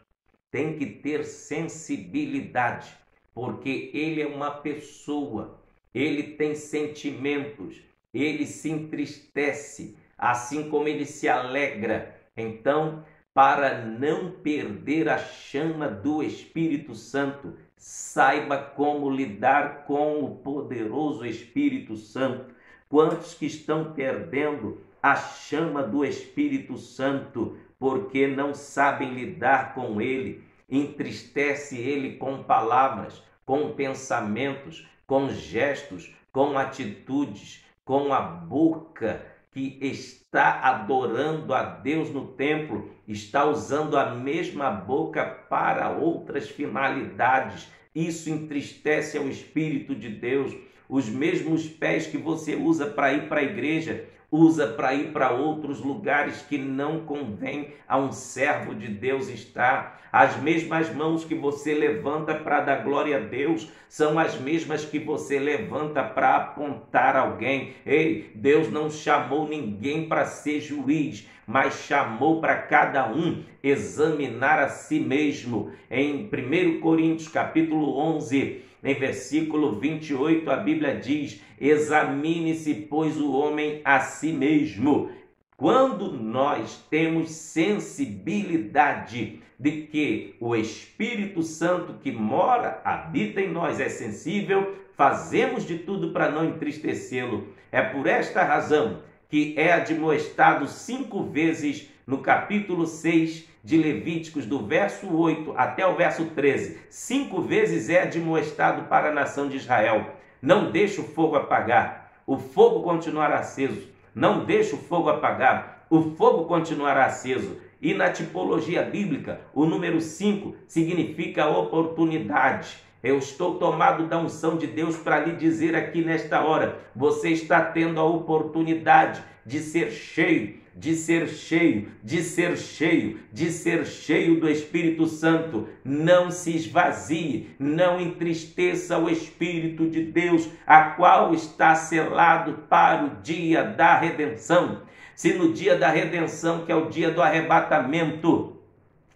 Tem que ter sensibilidade, porque ele é uma pessoa, ele tem sentimentos, ele se entristece, assim como ele se alegra. Então, para não perder a chama do Espírito Santo, saiba como lidar com o poderoso Espírito Santo. Quantos que estão perdendo a chama do Espírito Santo porque não sabem lidar com ele? Entristece ele com palavras, com pensamentos, com gestos, com atitudes, com a boca que está adorando a Deus no templo, está usando a mesma boca para outras finalidades. Isso entristece ao Espírito de Deus. Os mesmos pés que você usa para ir para a igreja, usa para ir para outros lugares que não convém a um servo de Deus estar. As mesmas mãos que você levanta para dar glória a Deus são as mesmas que você levanta para apontar alguém. Ei, Deus não chamou ninguém para ser juiz, mas chamou para cada um examinar a si mesmo. Em 1 Coríntios capítulo 11, em versículo 28, a Bíblia diz: examine-se, pois, o homem a si mesmo. Quando nós temos sensibilidade de que o Espírito Santo que mora, habita em nós, é sensível, fazemos de tudo para não entristecê-lo. É por esta razão que é admoestado 5 vezes no capítulo 6 de Levíticos, do verso 8 até o verso 13. 5 vezes é admoestado para a nação de Israel: não deixe o fogo apagar, o fogo continuará aceso. Não deixe o fogo apagar, o fogo continuará aceso. E na tipologia bíblica, o número 5 significa oportunidade. Eu estou tomado da unção de Deus para lhe dizer aqui nesta hora: você está tendo a oportunidade de ser cheio de ser cheio, de ser cheio, de ser cheio do Espírito Santo. Não se esvazie, não entristeça o Espírito de Deus, a qual está selado para o dia da redenção. Se no dia da redenção, que é o dia do arrebatamento,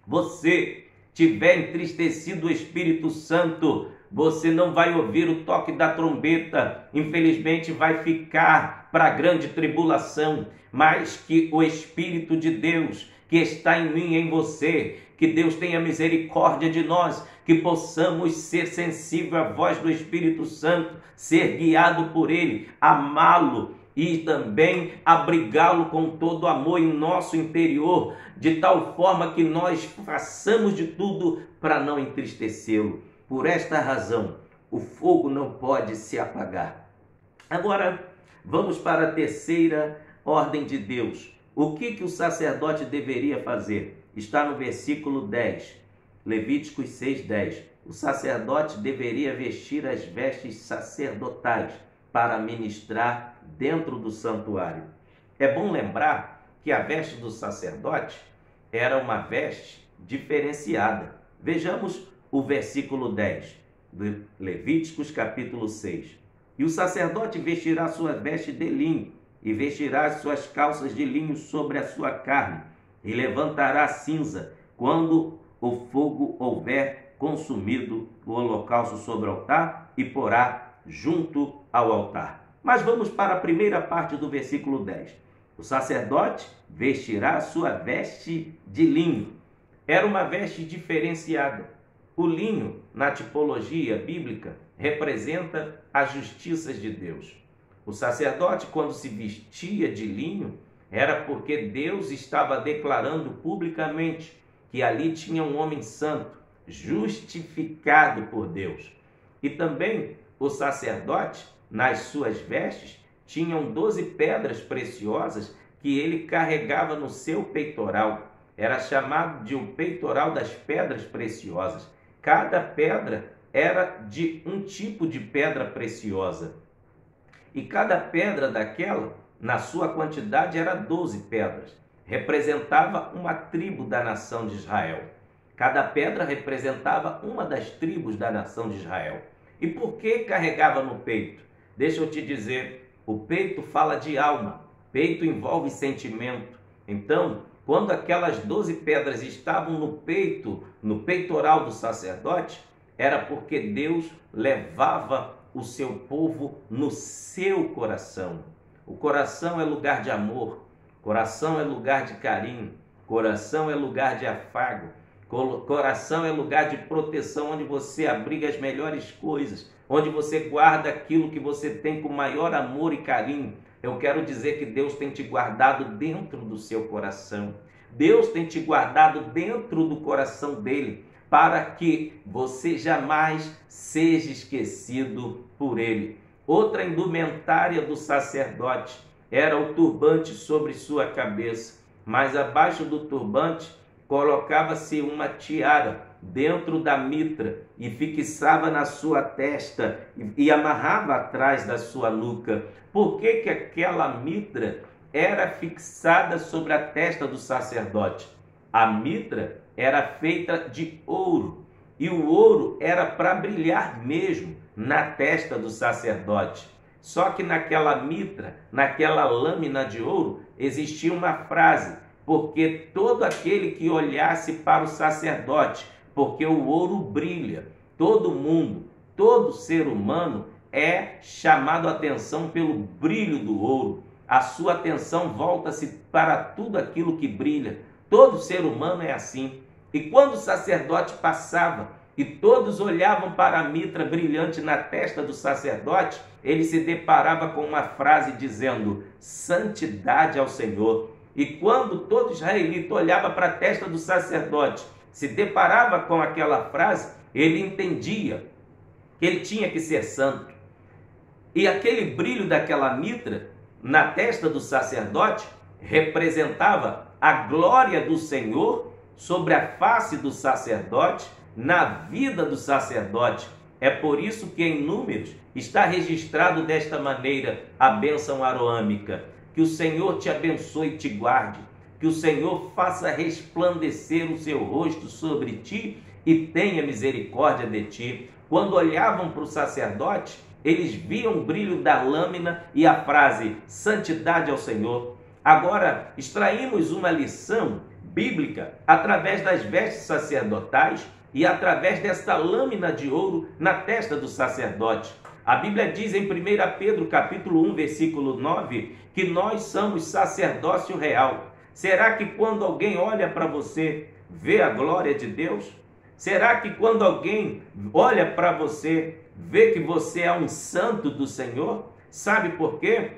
você tiver entristecido o Espírito Santo, você não vai ouvir o toque da trombeta, infelizmente vai ficar para a grande tribulação, mas que o Espírito de Deus que está em mim e em você, que Deus tenha misericórdia de nós, que possamos ser sensíveis à voz do Espírito Santo, ser guiado por Ele, amá-lo e também abrigá-lo com todo amor em nosso interior, de tal forma que nós façamos de tudo para não entristecê-lo. Por esta razão, o fogo não pode se apagar. Agora, vamos para a terceira ordem de Deus. O que o sacerdote deveria fazer? Está no versículo 10, Levíticos 6:10. O sacerdote deveria vestir as vestes sacerdotais para ministrar dentro do santuário. É bom lembrar que a veste do sacerdote era uma veste diferenciada. Vejamos o versículo 10 de Levíticos capítulo 6. E o sacerdote vestirá sua veste de linho, e vestirá as suas calças de linho sobre a sua carne, e levantará cinza quando o fogo houver consumido o holocausto sobre o altar, e porá junto ao altar. Mas vamos para a primeira parte do versículo 10. O sacerdote vestirá a sua veste de linho. Era uma veste diferenciada. O linho, na tipologia bíblica, representa as justiças de Deus. O sacerdote, quando se vestia de linho, era porque Deus estava declarando publicamente que ali tinha um homem santo, justificado por Deus. E também o sacerdote, nas suas vestes, tinham 12 pedras preciosas que ele carregava no seu peitoral. Era chamado de o peitoral das pedras preciosas. Cada pedra era de um tipo de pedra preciosa. E cada pedra daquela, na sua quantidade, era 12 pedras. Representava uma tribo da nação de Israel. Cada pedra representava uma das tribos da nação de Israel. E por que carregava no peito? Deixa eu te dizer, o peito fala de alma, peito envolve sentimento. Então, quando aquelas 12 pedras estavam no peito, no peitoral do sacerdote, era porque Deus levava o seu povo no seu coração. O coração é lugar de amor, coração é lugar de carinho, coração é lugar de afago, coração é lugar de proteção, onde você abriga as melhores coisas, onde você guarda aquilo que você tem com maior amor e carinho. Eu quero dizer que Deus tem te guardado dentro do seu coração. Deus tem te guardado dentro do coração dele, para que você jamais seja esquecido por ele. Outra indumentária do sacerdote era o turbante sobre sua cabeça, mas abaixo do turbante colocava-se uma tiara dentro da mitra e fixava na sua testa e amarrava atrás da sua nuca. Por que aquela mitra era fixada sobre a testa do sacerdote? A mitra era feita de ouro, e o ouro era para brilhar mesmo na testa do sacerdote. Só que naquela mitra, naquela lâmina de ouro, existia uma frase: porque todo aquele que olhasse para o sacerdote, porque o ouro brilha. Todo mundo, todo ser humano é chamado a atenção pelo brilho do ouro. A sua atenção volta-se para tudo aquilo que brilha. Todo ser humano é assim. E quando o sacerdote passava e todos olhavam para a mitra brilhante na testa do sacerdote, ele se deparava com uma frase dizendo: santidade ao Senhor. E quando todo israelita olhava para a testa do sacerdote, se deparava com aquela frase, ele entendia que ele tinha que ser santo. E aquele brilho daquela mitra na testa do sacerdote representava a glória do Senhor sobre a face do sacerdote, na vida do sacerdote. É por isso que em Números está registrado desta maneira a bênção aroâmica: Que o Senhor te abençoe e te guarde. Que o Senhor faça resplandecer o seu rosto sobre ti e tenha misericórdia de ti. Quando olhavam para o sacerdote, eles viam o brilho da lâmina e a frase, santidade ao Senhor. Agora, extraímos uma lição bíblica através das vestes sacerdotais e através desta lâmina de ouro na testa do sacerdote. A Bíblia diz em 1 Pedro capítulo 1, versículo 9, que nós somos sacerdócio real. Será que quando alguém olha para você, vê a glória de Deus? Será que quando alguém olha para você, vê que você é um santo do Senhor? Sabe por quê?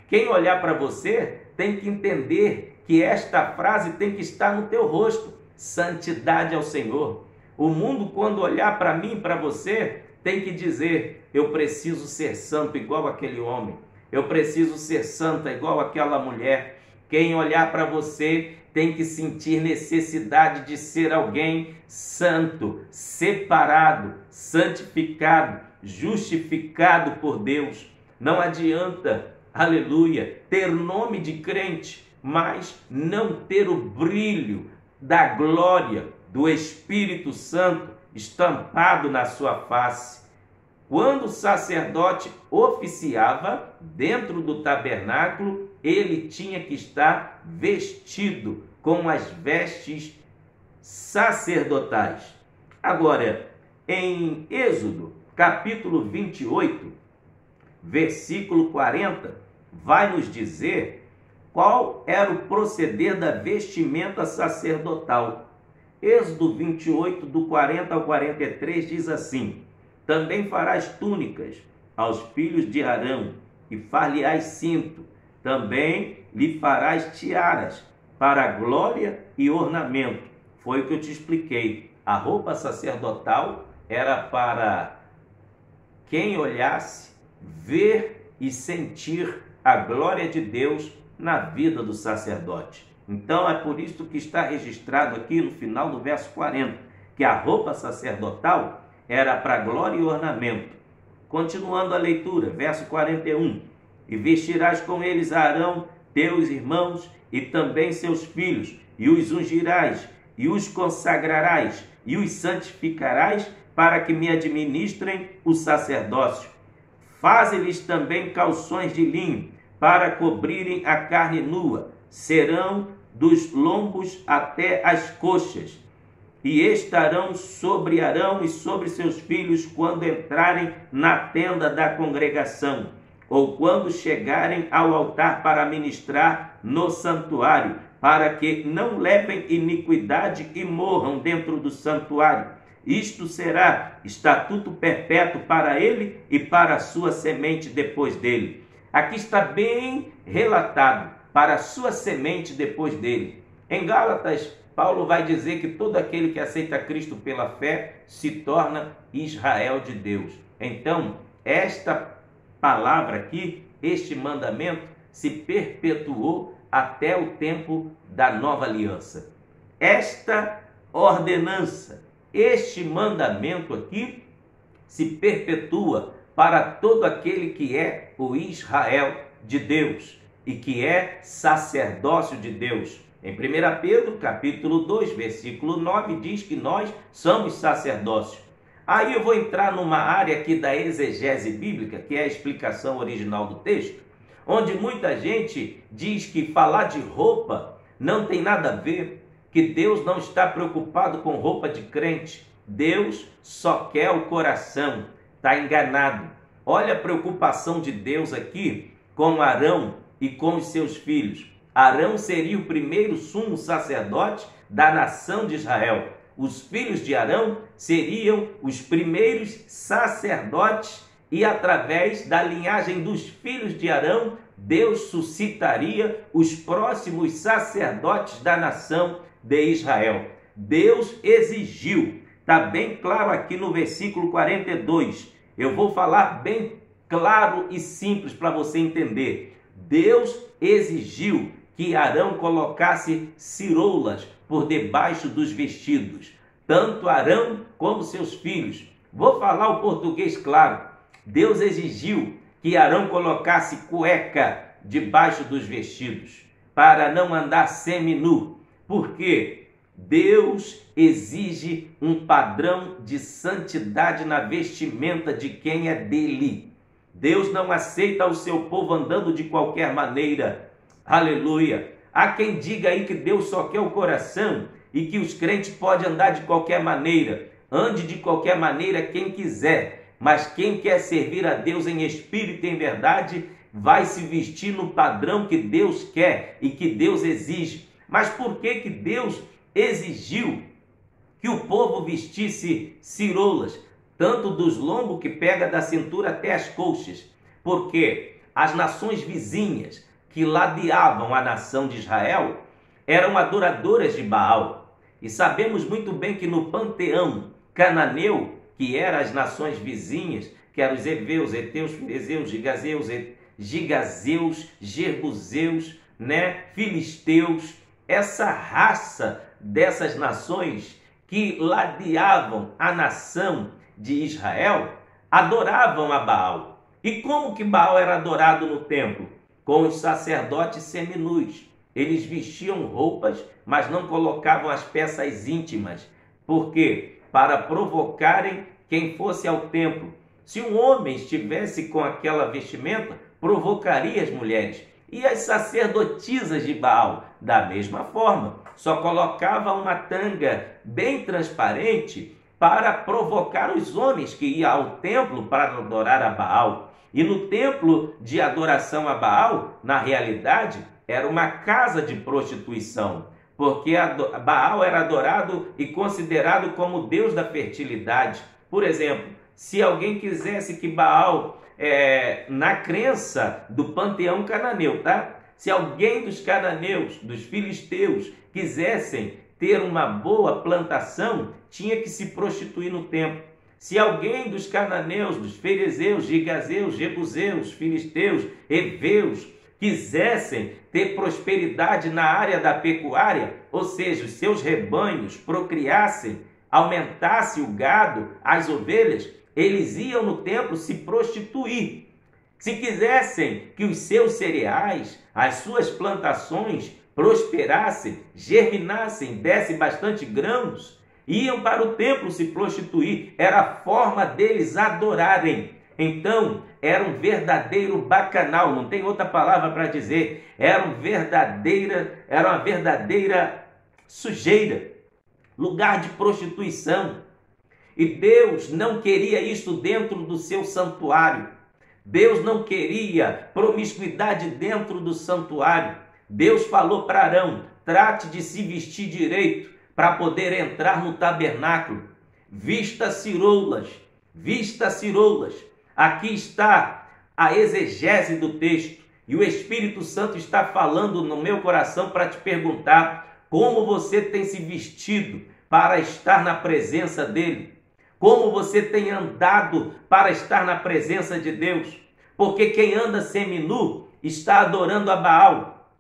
Quem olhar para você tem que entender que esta frase tem que estar no teu rosto. Santidade ao Senhor. O mundo, quando olhar para mim e para você, tem que dizer, eu preciso ser santo igual aquele homem. Eu preciso ser santa igual aquela mulher. Quem olhar para você tem que sentir necessidade de ser alguém santo, separado, santificado, justificado por Deus. Não adianta, aleluia, ter nome de crente, mas não ter o brilho da glória do Espírito Santo estampado na sua face. Quando o sacerdote oficiava dentro do tabernáculo, ele tinha que estar vestido com as vestes sacerdotais. Agora, em Êxodo, capítulo 28, versículo 40, vai nos dizer qual era o proceder da vestimenta sacerdotal. Êxodo 28, do 40 ao 43, diz assim: também farás túnicas aos filhos de Arão, e far-lhe-ás cinto. Também lhe farás tiaras, para glória e ornamento. Foi o que eu te expliquei. A roupa sacerdotal era para quem olhasse, ver e sentir a glória de Deus na vida do sacerdote. Então é por isso que está registrado aqui no final do verso 40, que a roupa sacerdotal era para glória e ornamento. Continuando a leitura, verso 41, e vestirás com eles a Arão, teus irmãos, e também seus filhos, e os ungirás, e os consagrarás, e os santificarás, para que me administrem o sacerdócio. Faze-lhes também calções de linho, para cobrirem a carne nua, serão dos lombos até as coxas, e estarão sobre Arão e sobre seus filhos quando entrarem na tenda da congregação, ou quando chegarem ao altar para ministrar no santuário, para que não levem iniquidade e morram dentro do santuário. Isto será estatuto perpétuo para ele e para a sua semente depois dele. Aqui está bem relatado, para a sua semente depois dele. Em Gálatas, Paulo vai dizer que todo aquele que aceita Cristo pela fé se torna Israel de Deus. Então, esta palavra aqui, este mandamento, se perpetuou até o tempo da nova aliança. Esta ordenança, este mandamento aqui, se perpetua para todo aquele que é o Israel de Deus e que é sacerdócio de Deus. Em 1 Pedro, capítulo 2, versículo 9, diz que nós somos sacerdócio. Aí eu vou entrar numa área aqui da exegese bíblica, que é a explicação original do texto, onde muita gente diz que falar de roupa não tem nada a ver, que Deus não está preocupado com roupa de crente. Deus só quer o coração. Está enganado. Olha a preocupação de Deus aqui com Arão e com os seus filhos. Arão seria o primeiro sumo sacerdote da nação de Israel. Os filhos de Arão seriam os primeiros sacerdotes e através da linhagem dos filhos de Arão, Deus suscitaria os próximos sacerdotes da nação de Israel. Deus exigiu, está bem claro aqui no versículo 42. Eu vou falar bem claro e simples para você entender. Deus exigiu que Arão colocasse ciroulas por debaixo dos vestidos, tanto Arão como seus filhos. Vou falar o português claro. Deus exigiu que Arão colocasse cueca debaixo dos vestidos, para não andar seminu, porque Deus exige um padrão de santidade na vestimenta de quem é dele. Deus não aceita o seu povo andando de qualquer maneira. Aleluia! Há quem diga aí que Deus só quer o coração e que os crentes podem andar de qualquer maneira. Ande de qualquer maneira quem quiser, mas quem quer servir a Deus em espírito e em verdade vai se vestir no padrão que Deus quer e que Deus exige. Mas por que Deus exigiu que o povo vestisse cirolas, tanto dos lombos que pega da cintura até as coxas? Porque as nações vizinhas que ladeavam a nação de Israel eram adoradoras de Baal. E sabemos muito bem que no panteão cananeu, que eram as nações vizinhas, que eram os heveus, heteus, ferezeus, gigazeus, jebuseus, filisteus, essa raça dessas nações que ladeavam a nação de Israel, adoravam a Baal. E como que Baal era adorado no templo? Com os sacerdotes seminus. Eles vestiam roupas, mas não colocavam as peças íntimas. Por quê? Para provocarem quem fosse ao templo. Se um homem estivesse com aquela vestimenta, provocaria as mulheres. E as sacerdotisas de Baal, da mesma forma, só colocava uma tanga bem transparente para provocar os homens que iam ao templo para adorar a Baal. E no templo de adoração a Baal, na realidade, era uma casa de prostituição, porque Baal era adorado e considerado como deus da fertilidade. Por exemplo, se alguém quisesse que Baal, na crença do panteão cananeu, tá? Se alguém dos cananeus, dos filisteus, quisessem ter uma boa plantação, tinha que se prostituir no templo. Se alguém dos cananeus, dos ferezeus, gigazeus, jebuseus, filisteus, heveus, quisessem ter prosperidade na área da pecuária, ou seja, os seus rebanhos procriassem, aumentasse o gado, as ovelhas, eles iam no templo se prostituir. Se quisessem que os seus cereais, as suas plantações prosperassem, germinassem, dessem bastante grãos, iam para o templo se prostituir. Era a forma deles adorarem. Então, era um verdadeiro bacanal, não tem outra palavra para dizer. Era uma verdadeira sujeira, lugar de prostituição. E Deus não queria isso dentro do seu santuário. Deus não queria promiscuidade dentro do santuário. Deus falou para Arão: trate de se vestir direito para poder entrar no tabernáculo. Vista ciroulas, vista ciroulas. Aqui está a exegese do texto. E o Espírito Santo está falando no meu coração para te perguntar como você tem se vestido para estar na presença dele. Como você tem andado para estar na presença de Deus. Porque quem anda seminu está adorando a Baal.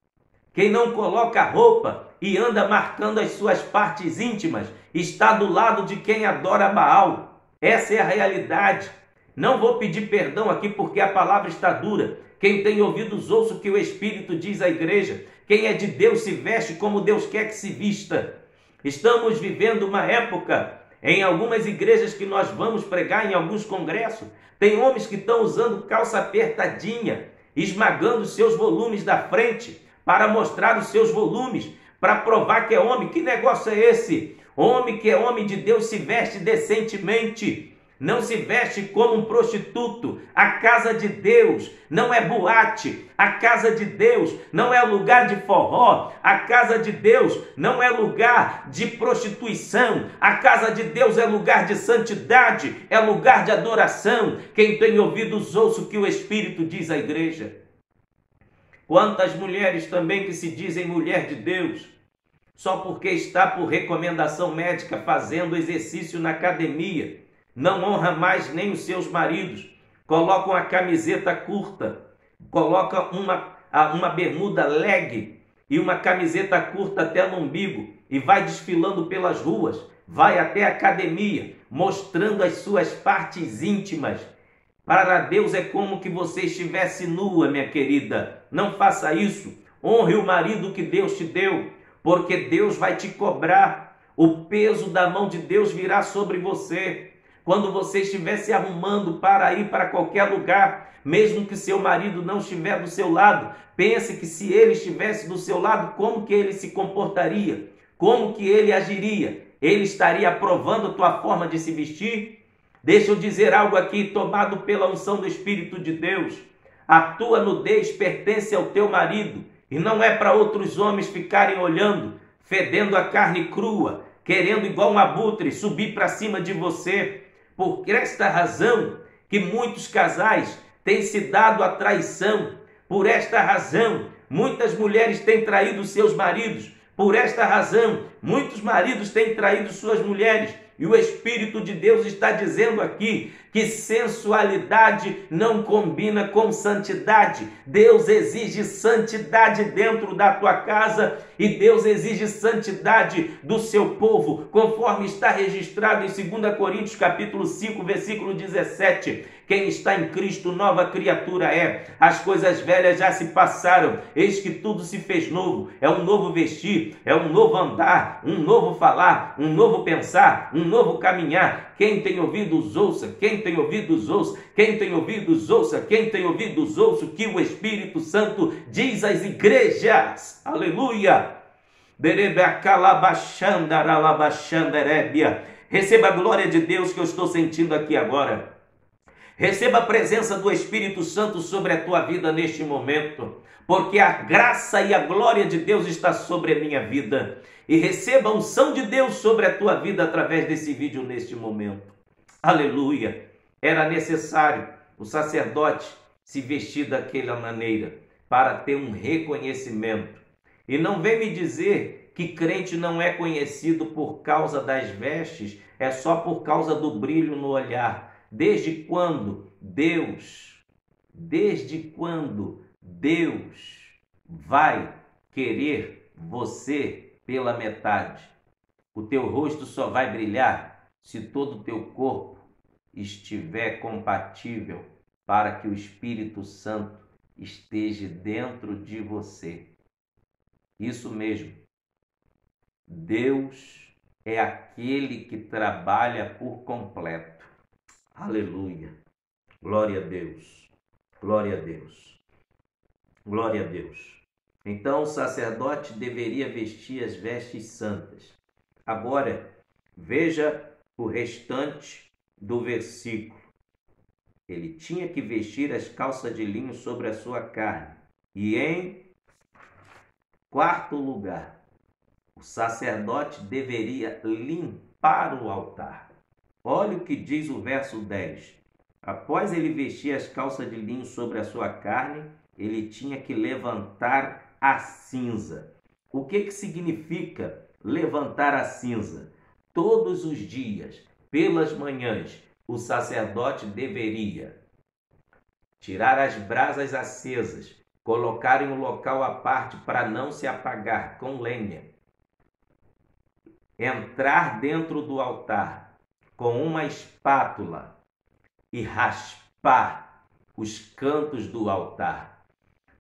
Quem não coloca roupa e anda marcando as suas partes íntimas está do lado de quem adora Baal. Essa é a realidade. Não vou pedir perdão aqui porque a palavra está dura. Quem tem ouvidos ouça o que o Espírito diz à igreja. Quem é de Deus se veste como Deus quer que se vista. Estamos vivendo uma época, em algumas igrejas que nós vamos pregar, em alguns congressos, tem homens que estão usando calça apertadinha, esmagando os seus volumes da frente, para mostrar os seus volumes, para provar que é homem. Que negócio é esse? Homem que é homem de Deus se veste decentemente, não se veste como um prostituto. A casa de Deus não é boate, a casa de Deus não é lugar de forró, a casa de Deus não é lugar de prostituição, a casa de Deus é lugar de santidade, é lugar de adoração. Quem tem ouvidos ouça o que o Espírito diz à igreja. Quantas mulheres também que se dizem mulher de Deus, só porque está por recomendação médica fazendo exercício na academia, não honra mais nem os seus maridos, colocam a camiseta curta, colocam uma bermuda leg e uma camiseta curta até no umbigo e vai desfilando pelas ruas, vai até a academia, mostrando as suas partes íntimas. Para Deus é como que você estivesse nua, minha querida. Não faça isso. Honre o marido que Deus te deu, porque Deus vai te cobrar. O peso da mão de Deus virá sobre você. Quando você estiver se arrumando para ir para qualquer lugar, mesmo que seu marido não estiver do seu lado, pense que se ele estivesse do seu lado, como que ele se comportaria? Como que ele agiria? Ele estaria aprovando a tua forma de se vestir? Deixa eu dizer algo aqui, tomado pela unção do Espírito de Deus. A tua nudez pertence ao teu marido e não é para outros homens ficarem olhando, fedendo a carne crua, querendo igual um abutre subir para cima de você. Por esta razão que muitos casais têm se dado à traição. Por esta razão, muitas mulheres têm traído seus maridos. Por esta razão, muitos maridos têm traído suas mulheres. E o Espírito de Deus está dizendo aqui que sensualidade não combina com santidade. Deus exige santidade dentro da tua casa e Deus exige santidade do seu povo, conforme está registrado em 2 Coríntios capítulo 5, versículo 17. Quem está em Cristo, nova criatura é. As coisas velhas já se passaram, eis que tudo se fez novo. É um novo vestir, é um novo andar, um novo falar, um novo pensar, um novo caminhar. Quem tem ouvidos ouça, quem tem ouvidos ouça, quem tem ouvidos ouça, quem tem ouvidos ouça o que o Espírito Santo diz às igrejas. Aleluia! Receba a glória de Deus que eu estou sentindo aqui agora. Receba a presença do Espírito Santo sobre a tua vida neste momento, porque a graça e a glória de Deus está sobre a minha vida. E receba a unção de Deus sobre a tua vida através desse vídeo neste momento. Aleluia! Era necessário o sacerdote se vestir daquela maneira para ter um reconhecimento. E não vem me dizer que crente não é conhecido por causa das vestes, é só por causa do brilho no olhar. Desde quando Deus vai querer você pela metade? O teu rosto só vai brilhar se todo o teu corpo estiver compatível para que o Espírito Santo esteja dentro de você. Isso mesmo. Deus é aquele que trabalha por completo. Aleluia. Glória a Deus. Glória a Deus. Glória a Deus. Então o sacerdote deveria vestir as vestes santas. Agora, veja o restante do versículo. Ele tinha que vestir as calças de linho sobre a sua carne. E em quarto lugar, o sacerdote deveria limpar o altar. Olha o que diz o verso 10. Após ele vestir as calças de linho sobre a sua carne, ele tinha que levantar a cinza. O que significa levantar a cinza? Todos os dias, pelas manhãs, o sacerdote deveria tirar as brasas acesas, colocar em um local à parte para não se apagar com lenha, entrar dentro do altar com uma espátula e raspar os cantos do altar,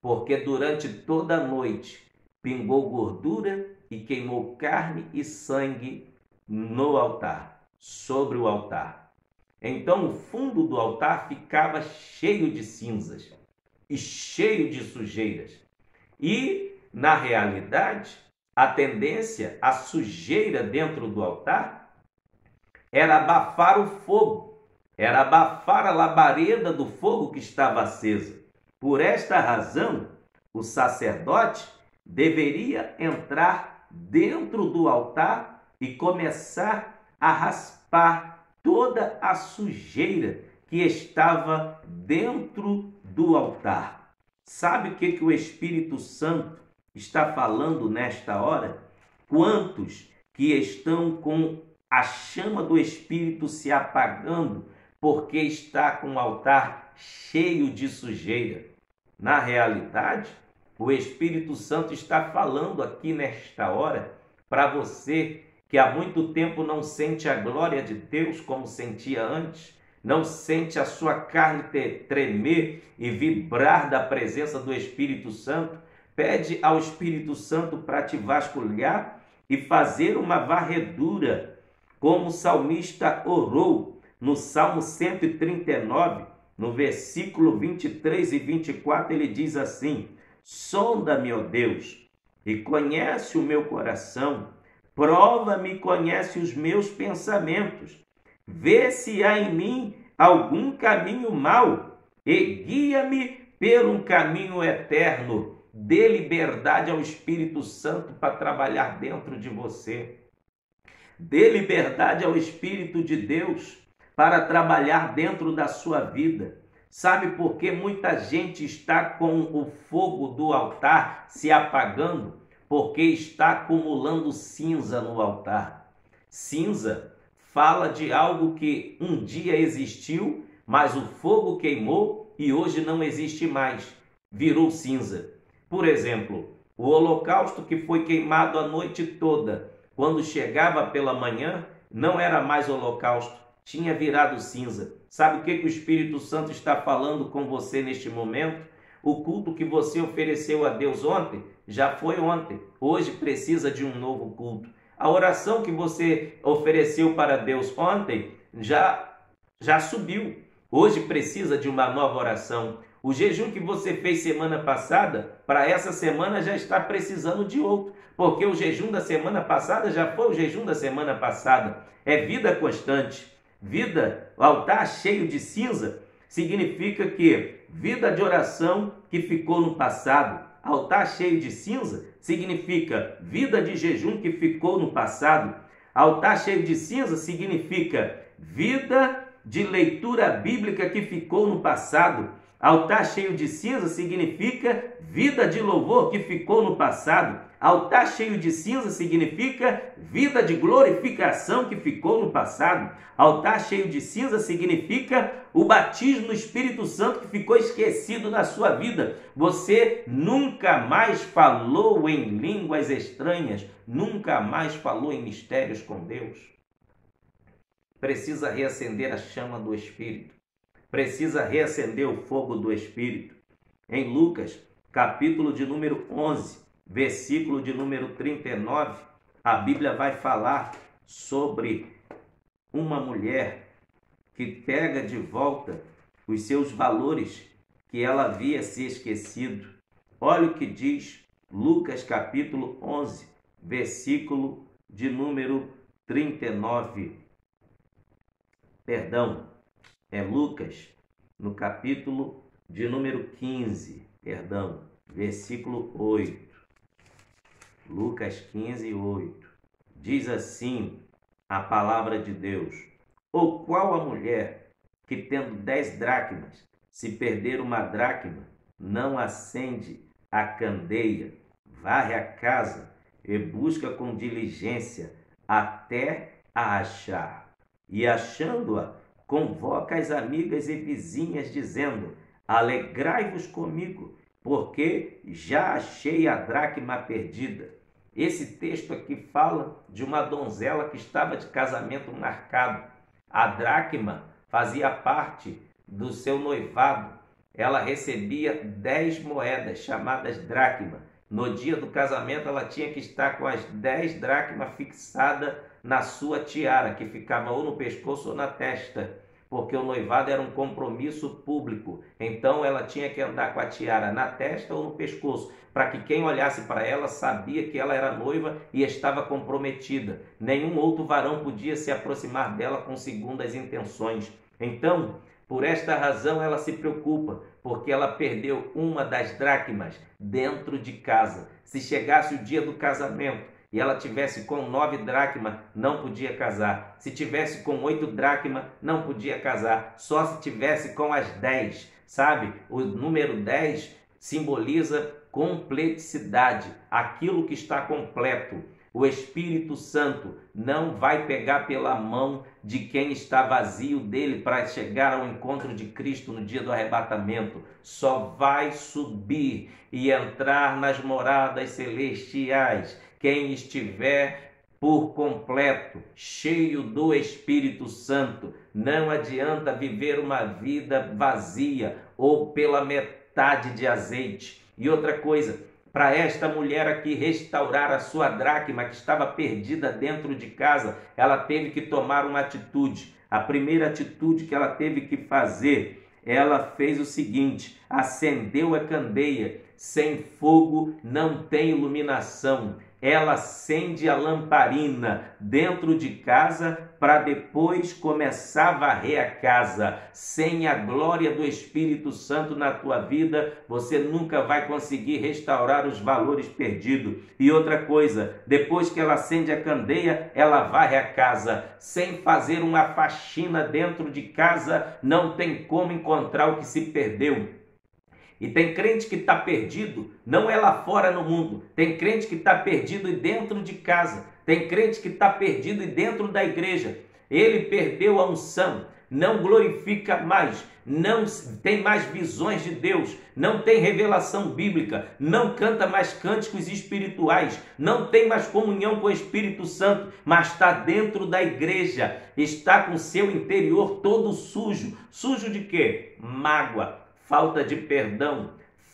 porque durante toda a noite pingou gordura e queimou carne e sangue no altar, sobre o altar. Então o fundo do altar ficava cheio de cinzas e cheio de sujeiras. E, na realidade, a tendência, a sujeira dentro do altar, era abafar o fogo, era abafar a labareda do fogo que estava acesa. Por esta razão, o sacerdote deveria entrar dentro do altar e começar a raspar toda a sujeira que estava dentro do altar. Sabe o que o Espírito Santo está falando nesta hora? Quantos que estão com a chama do Espírito se apagando porque está com o altar cheio de sujeira? Na realidade, o Espírito Santo está falando aqui nesta hora para você que há muito tempo não sente a glória de Deus como sentia antes. não sente a sua carne tremer e vibrar da presença do Espírito Santo? Pede ao Espírito Santo para te vasculhar e fazer uma varredura, como o salmista orou no Salmo 139, no versículo 23 e 24, ele diz assim: sonda-me, ó Deus, e conhece o meu coração, prova-me e conhece os meus pensamentos, vê se há em mim algum caminho mau e guia-me por um caminho eterno. Dê liberdade ao Espírito Santo para trabalhar dentro de você. Dê liberdade ao Espírito de Deus para trabalhar dentro da sua vida. Sabe por que muita gente está com o fogo do altar se apagando? Porque está acumulando cinza no altar. Cinza fala de algo que um dia existiu, mas o fogo queimou e hoje não existe mais. Virou cinza. Por exemplo, o holocausto que foi queimado a noite toda, quando chegava pela manhã, não era mais holocausto, tinha virado cinza. Sabe o que o Espírito Santo está falando com você neste momento? O culto que você ofereceu a Deus ontem, já foi ontem. Hoje precisa de um novo culto. A oração que você ofereceu para Deus ontem, já subiu. Hoje precisa de uma nova oração. O jejum que você fez semana passada, para essa semana já está precisando de outro, porque o jejum da semana passada já foi o jejum da semana passada. É vida constante. Vida, altar cheio de cinza, significa que vida de oração que ficou no passado. Altar cheio de cinza significa vida de jejum que ficou no passado. Altar cheio de cinza significa vida de leitura bíblica que ficou no passado. Altar cheio de cinza significa vida de louvor que ficou no passado. Altar cheio de cinza significa vida de glorificação que ficou no passado. Altar cheio de cinza significa o batismo no Espírito Santo que ficou esquecido na sua vida. Você nunca mais falou em línguas estranhas, nunca mais falou em mistérios com Deus. Precisa reacender a chama do Espírito. Precisa reacender o fogo do Espírito. Em Lucas, capítulo de número 11, versículo de número 39, a Bíblia vai falar sobre uma mulher que pega de volta os seus valores que ela havia se esquecido. Olha o que diz Lucas, capítulo 11, versículo de número 39. Perdão. É Lucas, no capítulo de número 15, versículo 8. Lucas 15, 8. Diz assim a palavra de Deus: ou qual a mulher que tendo 10 dracmas, se perder uma dracma, não acende a candeia, varre a casa e busca com diligência até a achar, e achando-a, convoca as amigas e vizinhas, dizendo: alegrai-vos comigo, porque já achei a dracma perdida. Esse texto aqui fala de uma donzela que estava de casamento marcado. A dracma fazia parte do seu noivado. Ela recebia 10 moedas, chamadas dracma. No dia do casamento, ela tinha que estar com as 10 dracmas fixadas na sua tiara, que ficava ou no pescoço ou na testa, porque o noivado era um compromisso público. Então ela tinha que andar com a tiara na testa ou no pescoço, para que quem olhasse para ela sabia que ela era noiva e estava comprometida. Nenhum outro varão podia se aproximar dela com segundas intenções. Então, por esta razão ela se preocupa, porque ela perdeu uma das dracmas dentro de casa. Se chegasse o dia do casamento e ela tivesse com 9 dracmas, não podia casar. Se tivesse com 8 dracmas, não podia casar. Só se tivesse com as 10, sabe? O número 10 simboliza completicidade, aquilo que está completo. O Espírito Santo não vai pegar pela mão de quem está vazio dele para chegar ao encontro de Cristo no dia do arrebatamento. Só vai subir e entrar nas moradas celestiais quem estiver por completo, cheio do Espírito Santo. Não adianta viver uma vida vazia ou pela metade de azeite. E outra coisa, para esta mulher aqui restaurar a sua dracma que estava perdida dentro de casa, ela teve que tomar uma atitude. A primeira atitude que ela teve que fazer, ela fez o seguinte: acendeu a candeia. Sem fogo não tem iluminação. Ela acende a lamparina dentro de casa para depois começar a varrer a casa. Sem a glória do Espírito Santo na tua vida, você nunca vai conseguir restaurar os valores perdidos. E outra coisa, depois que ela acende a candeia, ela varre a casa. Sem fazer uma faxina dentro de casa, não tem como encontrar o que se perdeu. E tem crente que está perdido, não é lá fora no mundo. Tem crente que está perdido dentro de casa. Tem crente que está perdido dentro da igreja. Ele perdeu a unção, não glorifica mais, não tem mais visões de Deus, não tem revelação bíblica, não canta mais cânticos espirituais, não tem mais comunhão com o Espírito Santo, mas está dentro da igreja, está com seu interior todo sujo. Sujo de quê? Mágoa, falta de perdão,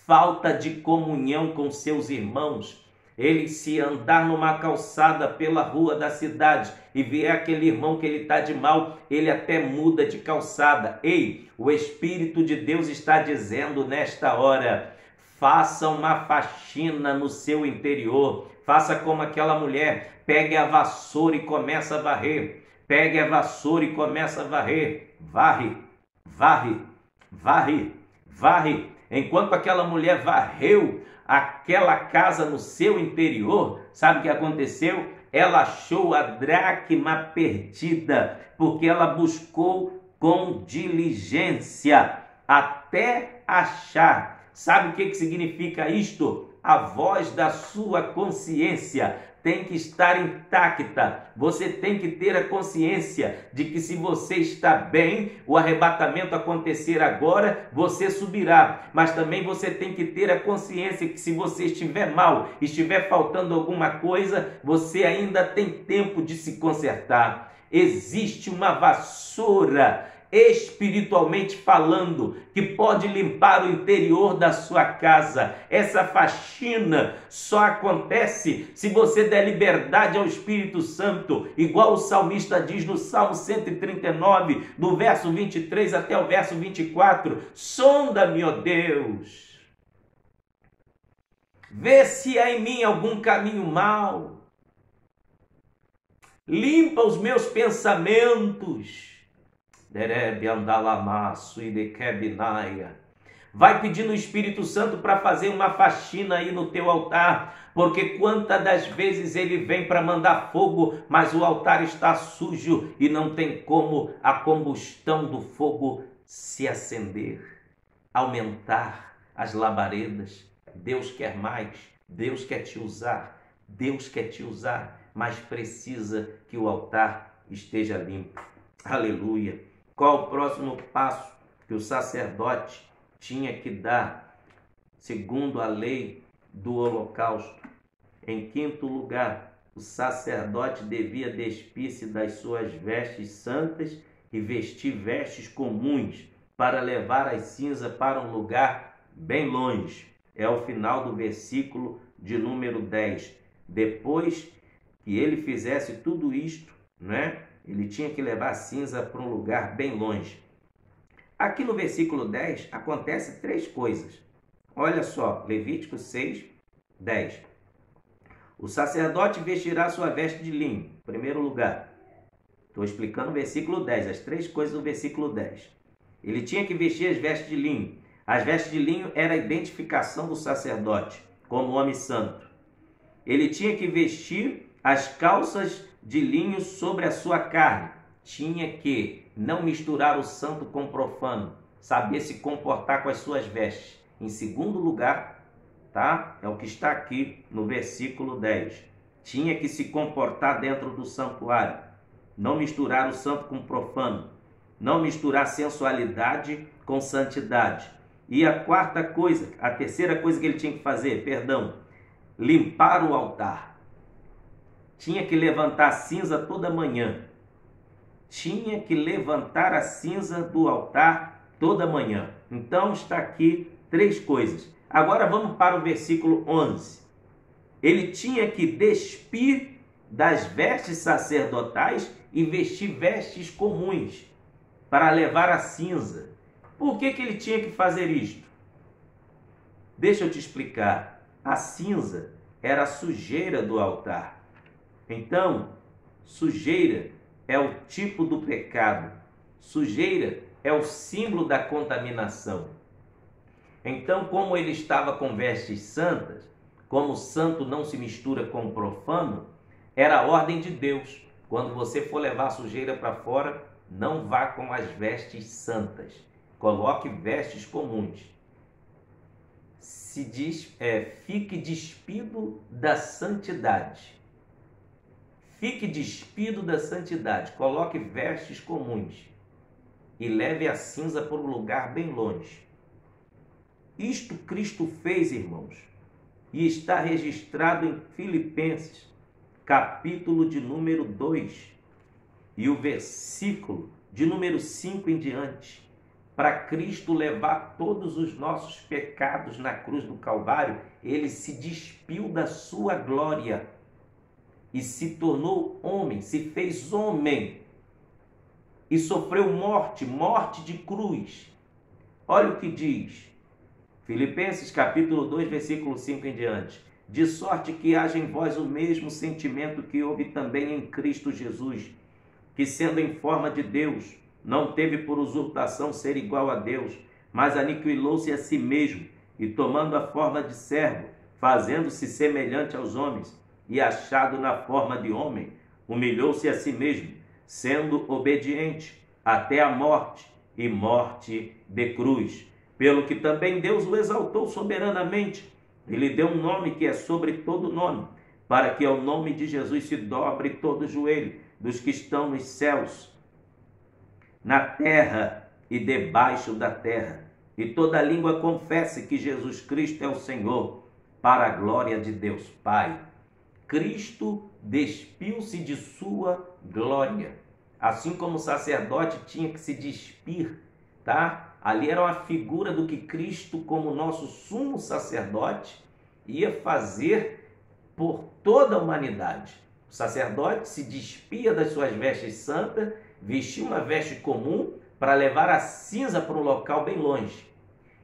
falta de comunhão com seus irmãos. Ele, se andar numa calçada pela rua da cidade e ver aquele irmão que ele está de mal, ele até muda de calçada. Ei, o Espírito de Deus está dizendo nesta hora: faça uma faxina no seu interior. Faça como aquela mulher, pegue a vassoura e começa a varrer. Pegue a vassoura e começa a varrer. Varre, varre, varre, varre. Enquanto aquela mulher varreu aquela casa no seu interior, sabe o que aconteceu? Ela achou a dracma perdida, porque ela buscou com diligência até achar. Sabe o que significa isto? A voz da sua consciência tem que estar intacta. Você tem que ter a consciência de que se você está bem, o arrebatamento acontecer agora, você subirá. Mas também você tem que ter a consciência que se você estiver mal, estiver faltando alguma coisa, você ainda tem tempo de se consertar. Existe uma vassoura, espiritualmente falando, que pode limpar o interior da sua casa. Essa faxina só acontece se você der liberdade ao Espírito Santo, igual o salmista diz no Salmo 139, do verso 23 até o verso 24: sonda-me, ó Deus, vê se há em mim algum caminho mau, limpa os meus pensamentos. Vai pedindo o Espírito Santo para fazer uma faxina aí no teu altar, porque quantas das vezes ele vem para mandar fogo, mas o altar está sujo e não tem como a combustão do fogo se acender, aumentar as labaredas. Deus quer mais, Deus quer te usar, Deus quer te usar, mas precisa que o altar esteja limpo. Aleluia! Qual o próximo passo que o sacerdote tinha que dar, segundo a lei do holocausto? Em quinto lugar, o sacerdote devia despir-se das suas vestes santas e vestir vestes comuns para levar as cinzas para um lugar bem longe. É o final do versículo de número 10. Depois que ele fizesse tudo isto, né? Ele tinha que levar a cinza para um lugar bem longe. Aqui no versículo 10 acontece três coisas. Olha só, Levítico 6, 10. O sacerdote vestirá sua veste de linho. Em primeiro lugar, estou explicando o versículo 10, as três coisas do versículo 10. Ele tinha que vestir as vestes de linho. As vestes de linho era a identificação do sacerdote como homem santo. Ele tinha que vestir as calças de linho sobre a sua carne. Tinha que não misturar o santo com o profano, saber se comportar com as suas vestes. Em segundo lugar, tá? É o que está aqui no versículo 10. Tinha que se comportar dentro do santuário, não misturar o santo com o profano, não misturar sensualidade com santidade. E a terceira coisa que ele tinha que fazer, limpar o altar. tinha que levantar a cinza toda manhã. Tinha que levantar a cinza do altar toda manhã. Então está aqui 3 coisas. Agora vamos para o versículo 11. Ele tinha que despir das vestes sacerdotais e vestir vestes comuns para levar a cinza. Por que ele tinha que fazer isto? Deixa eu te explicar. A cinza era a sujeira do altar. Então, sujeira é o tipo do pecado. Sujeira é o símbolo da contaminação. Então, como ele estava com vestes santas, como o santo não se mistura com o profano, era a ordem de Deus. Quando você for levar a sujeira para fora, não vá com as vestes santas. Coloque vestes comuns. Fique despido da santidade. Fique despido da santidade. Coloque vestes comuns. E leve a cinza para um lugar bem longe. Isto Cristo fez, irmãos. E está registrado em Filipenses, capítulo de número 2. E o versículo de número 5 em diante. Para Cristo levar todos os nossos pecados na cruz do Calvário, ele se despiu da sua glória e se tornou homem, se fez homem e sofreu morte, morte de cruz. Olha o que diz Filipenses capítulo 2, versículo 5 em diante. De sorte que haja em vós o mesmo sentimento que houve também em Cristo Jesus, que sendo em forma de Deus, não teve por usurpação ser igual a Deus, mas aniquilou-se a si mesmo, e tomando a forma de servo, fazendo-se semelhante aos homens, e achado na forma de homem, humilhou-se a si mesmo, sendo obediente até a morte, e morte de cruz. Pelo que também Deus o exaltou soberanamente, e lhe deu um nome que é sobre todo nome, para que ao nome de Jesus se dobre todo o joelho dos que estão nos céus, na terra e debaixo da terra, e toda língua confesse que Jesus Cristo é o Senhor, para a glória de Deus Pai. Cristo despiu-se de sua glória, assim como o sacerdote tinha que se despir, tá? Ali era uma figura do que Cristo, como nosso sumo sacerdote, ia fazer por toda a humanidade. O sacerdote se despia das suas vestes santas, vestia uma veste comum para levar a cinza para um local bem longe.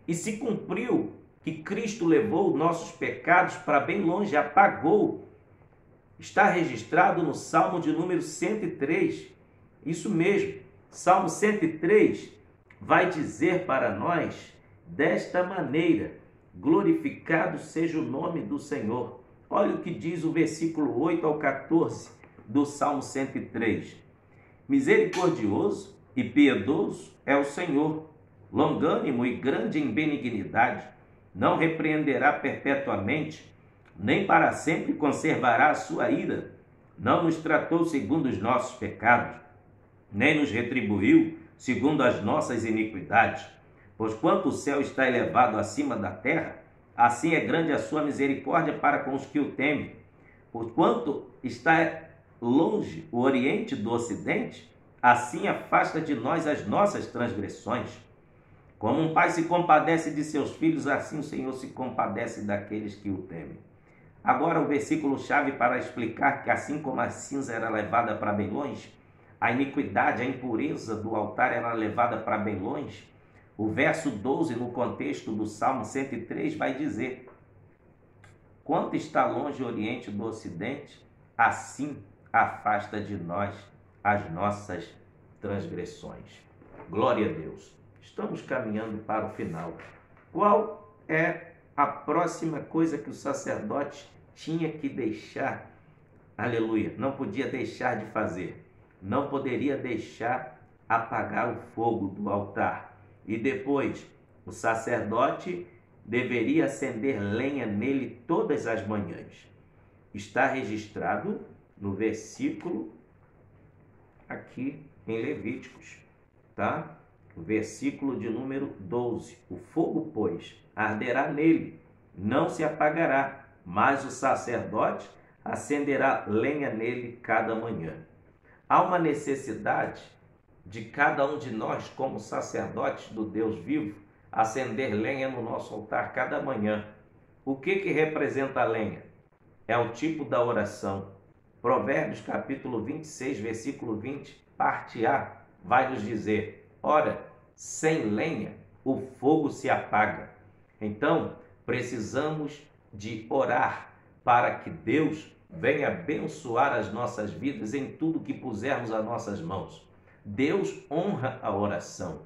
E se cumpriu que Cristo levou nossos pecados para bem longe, apagou. Está registrado no Salmo de número 103. Isso mesmo, Salmo 103 vai dizer para nós desta maneira: glorificado seja o nome do Senhor. Olha o que diz o versículo 8 ao 14 do Salmo 103. Misericordioso e piedoso é o Senhor, longânimo e grande em benignidade, não repreenderá perpetuamente, nem para sempre conservará a sua ira. Não nos tratou segundo os nossos pecados, nem nos retribuiu segundo as nossas iniquidades. Pois quanto o céu está elevado acima da terra, assim é grande a sua misericórdia para com os que o temem. Porquanto está longe o oriente do ocidente, assim afasta de nós as nossas transgressões. Como um pai se compadece de seus filhos, assim o Senhor se compadece daqueles que o temem. Agora o versículo-chave para explicar que assim como a cinza era levada para bem longe, a iniquidade, a impureza do altar era levada para bem longe, o verso 12, no contexto do Salmo 103, vai dizer: quanto está longe o oriente do ocidente, assim afasta de nós as nossas transgressões. Glória a Deus. Estamos caminhando para o final. Qual é a próxima coisa que o sacerdote tinha que deixar? Aleluia, não podia deixar de fazer. Não poderia deixar apagar o fogo do altar. E depois, o sacerdote deveria acender lenha nele todas as manhãs. Está registrado no versículo aqui em Levíticos, tá? O versículo de número 12. O fogo, pois, arderá nele, não se apagará, mas o sacerdote acenderá lenha nele cada manhã. Há uma necessidade de cada um de nós, como sacerdotes do Deus vivo, acender lenha no nosso altar cada manhã. O que representa a lenha? É o tipo da oração. Provérbios capítulo 26, versículo 20, parte A, vai nos dizer: ora, sem lenha o fogo se apaga. Então, precisamos de orar para que Deus venha abençoar as nossas vidas em tudo que pusermos as nossas mãos. Deus honra a oração.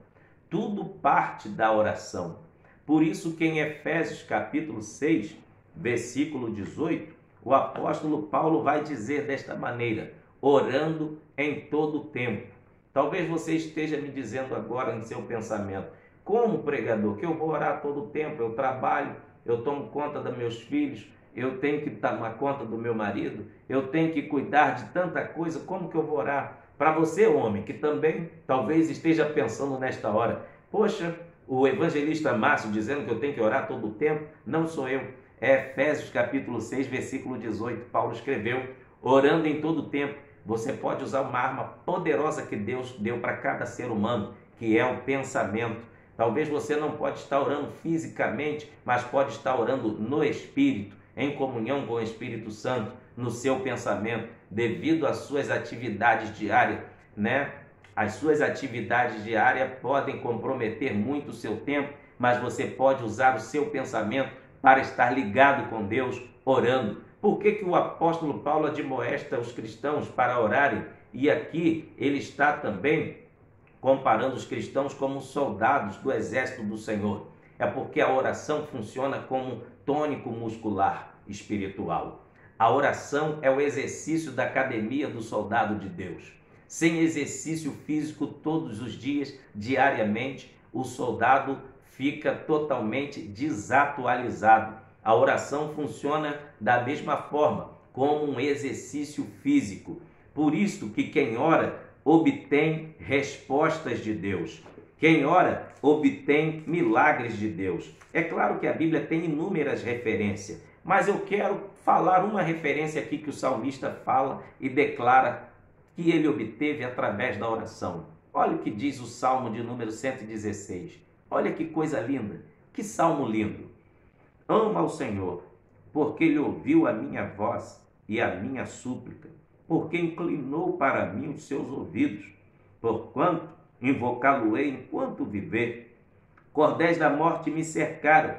Tudo parte da oração. Por isso que em Efésios capítulo 6, versículo 18, o apóstolo Paulo vai dizer desta maneira: orando em todo o tempo. Talvez você esteja me dizendo agora em seu pensamento: como, pregador, que eu vou orar todo o tempo? Eu trabalho, eu tomo conta dos meus filhos, eu tenho que tomar conta do meu marido, eu tenho que cuidar de tanta coisa, como que eu vou orar? Para você, homem, que também talvez esteja pensando nesta hora: poxa, o evangelista Márcio dizendo que eu tenho que orar todo o tempo, não sou eu. É Efésios capítulo 6, versículo 18, Paulo escreveu: orando em todo o tempo. Você pode usar uma arma poderosa que Deus deu para cada ser humano, que é o pensamento. Talvez você não pode estar orando fisicamente, mas pode estar orando no Espírito, em comunhão com o Espírito Santo, no seu pensamento, devido às suas atividades diárias, né? As suas atividades diárias podem comprometer muito o seu tempo, mas você pode usar o seu pensamento para estar ligado com Deus, orando. Por que o apóstolo Paulo admoesta os cristãos para orarem? E aqui ele está também comparando os cristãos como soldados do exército do Senhor. É porque a oração funciona como um tônico muscular espiritual. A oração é o exercício da academia do soldado de Deus. Sem exercício físico todos os dias, diariamente, o soldado fica totalmente desatualizado. A oração funciona da mesma forma, como um exercício físico. Por isso que quem ora obtém respostas de Deus. Quem ora obtém milagres de Deus. É claro que a Bíblia tem inúmeras referências, mas eu quero falar uma referência aqui que o salmista fala e declara que ele obteve através da oração. Olha o que diz o Salmo de número 116. Olha que coisa linda, que salmo lindo. Ama ao Senhor, porque Ele ouviu a minha voz e a minha súplica, porque inclinou para mim os seus ouvidos. Porquanto invocá-lo-ei enquanto viver. Cordéis da morte me cercaram,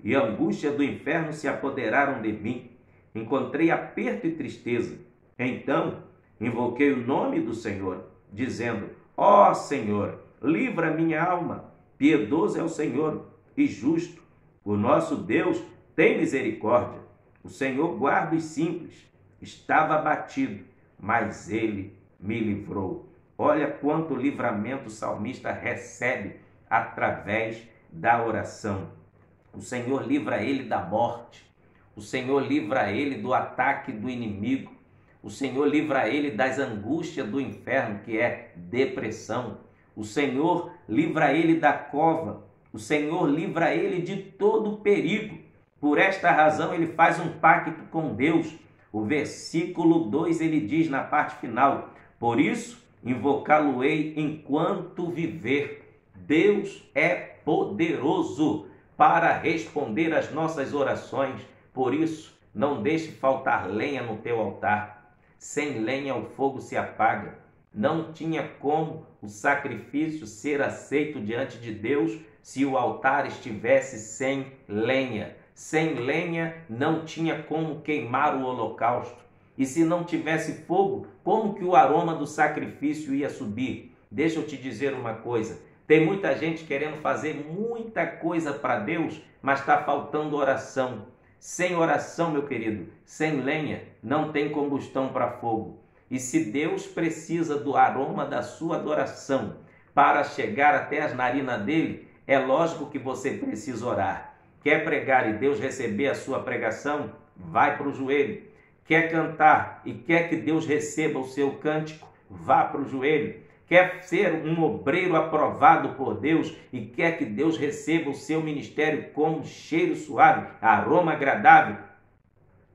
e a angústia do inferno se apoderaram de mim. Encontrei aperto e tristeza. Então invoquei o nome do Senhor, dizendo: ó Senhor, livra minha alma. Piedoso é o Senhor e justo. O nosso Deus tem misericórdia. O Senhor guarda os simples. Estava abatido, mas Ele me livrou. Olha quanto livramento o salmista recebe através da oração. O Senhor livra ele da morte. O Senhor livra ele do ataque do inimigo. O Senhor livra ele das angústias do inferno, que é depressão. O Senhor livra ele da cova. O Senhor livra ele de todo perigo. Por esta razão ele faz um pacto com Deus. O versículo 2 ele diz na parte final: por isso invocá-lo-ei enquanto viver. Deus é poderoso para responder às nossas orações. Por isso, não deixe faltar lenha no teu altar. Sem lenha o fogo se apaga. Não tinha como o sacrifício ser aceito diante de Deus se o altar estivesse sem lenha. Sem lenha não tinha como queimar o holocausto. E se não tivesse fogo, como que o aroma do sacrifício ia subir? Deixa eu te dizer uma coisa. Tem muita gente querendo fazer muita coisa para Deus, mas está faltando oração. Sem oração, meu querido, sem lenha, não tem combustão para fogo. E se Deus precisa do aroma da sua adoração para chegar até as narinas dele, é lógico que você precisa orar. Quer pregar e Deus receber a sua pregação? Vai para o joelho. Quer cantar e quer que Deus receba o seu cântico? Vá para o joelho. Quer ser um obreiro aprovado por Deus e quer que Deus receba o seu ministério como cheiro suave, aroma agradável?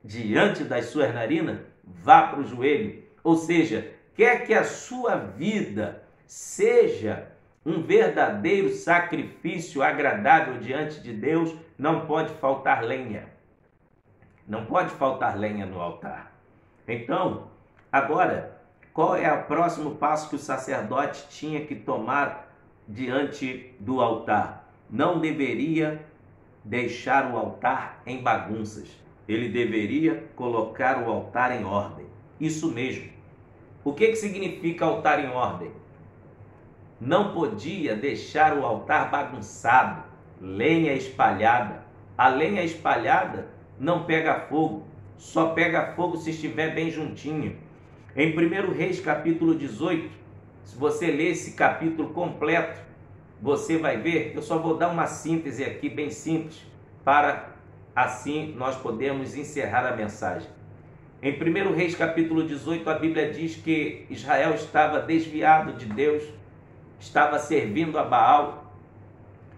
diante das suas narinas, vá para o joelho. Ou seja, quer que a sua vida seja um verdadeiro sacrifício agradável diante de Deus, não pode faltar lenha. Não pode faltar lenha no altar. Então, agora, qual é o próximo passo que o sacerdote tinha que tomar diante do altar? Não deveria deixar o altar em bagunças. Ele deveria colocar o altar em ordem. Isso mesmo. O que significa altar em ordem? Não podia deixar o altar bagunçado, lenha espalhada. A lenha espalhada não pega fogo, só pega fogo se estiver bem juntinho. Em 1 Reis capítulo 18, se você ler esse capítulo completo, você vai ver, eu só vou dar uma síntese aqui bem simples, para assim nós podermos encerrar a mensagem. Em 1 Reis capítulo 18, a Bíblia diz que Israel estava desviado de Deus, estava servindo a Baal.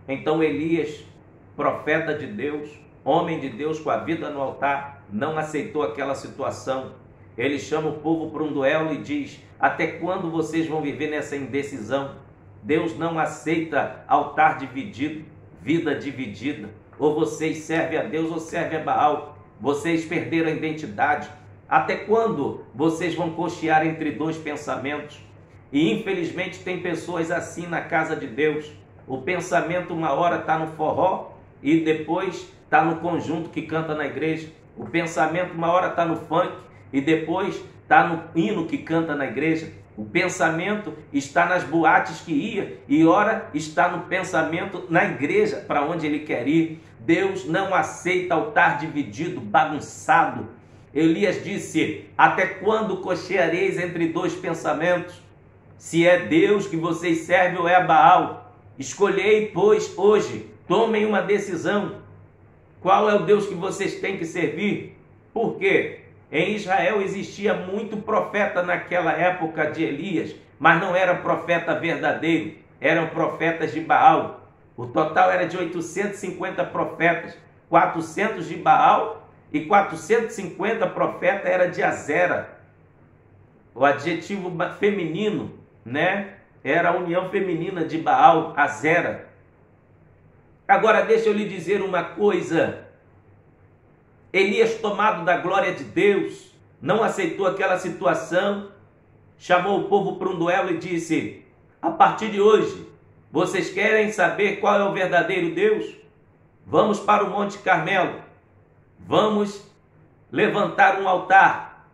Então Elias, profeta de Deus, homem de Deus com a vida no altar, não aceitou aquela situação. Ele chama o povo para um duelo e diz: até quando vocês vão viver nessa indecisão? Deus não aceita altar dividido, vida dividida. Ou vocês servem a Deus ou servem a Baal. Vocês perderam a identidade. Até quando vocês vão cochear entre dois pensamentos? E infelizmente tem pessoas assim na casa de Deus. O pensamento uma hora está no forró e depois está no conjunto que canta na igreja. O pensamento uma hora está no funk e depois está no hino que canta na igreja. O pensamento está nas boates que ia e ora está no pensamento na igreja para onde ele quer ir. Deus não aceita altar dividido, bagunçado. Elias disse: até quando cocheareis entre dois pensamentos? Se é Deus que vocês servem ou é Baal? Escolhei, pois, hoje, tomem uma decisão. Qual é o Deus que vocês têm que servir? Por quê? Em Israel existia muito profeta naquela época de Elias, mas não era profeta verdadeiro, eram profetas de Baal. O total era de 850 profetas, 400 de Baal e 450 profetas era de Azera. O adjetivo feminino, né? Era a união feminina de Baal, Azera. Agora deixa eu lhe dizer uma coisa. Elias, tomado da glória de Deus, não aceitou aquela situação, chamou o povo para um duelo e disse: a partir de hoje, vocês querem saber qual é o verdadeiro Deus? Vamos para o Monte Carmelo, vamos levantar um altar.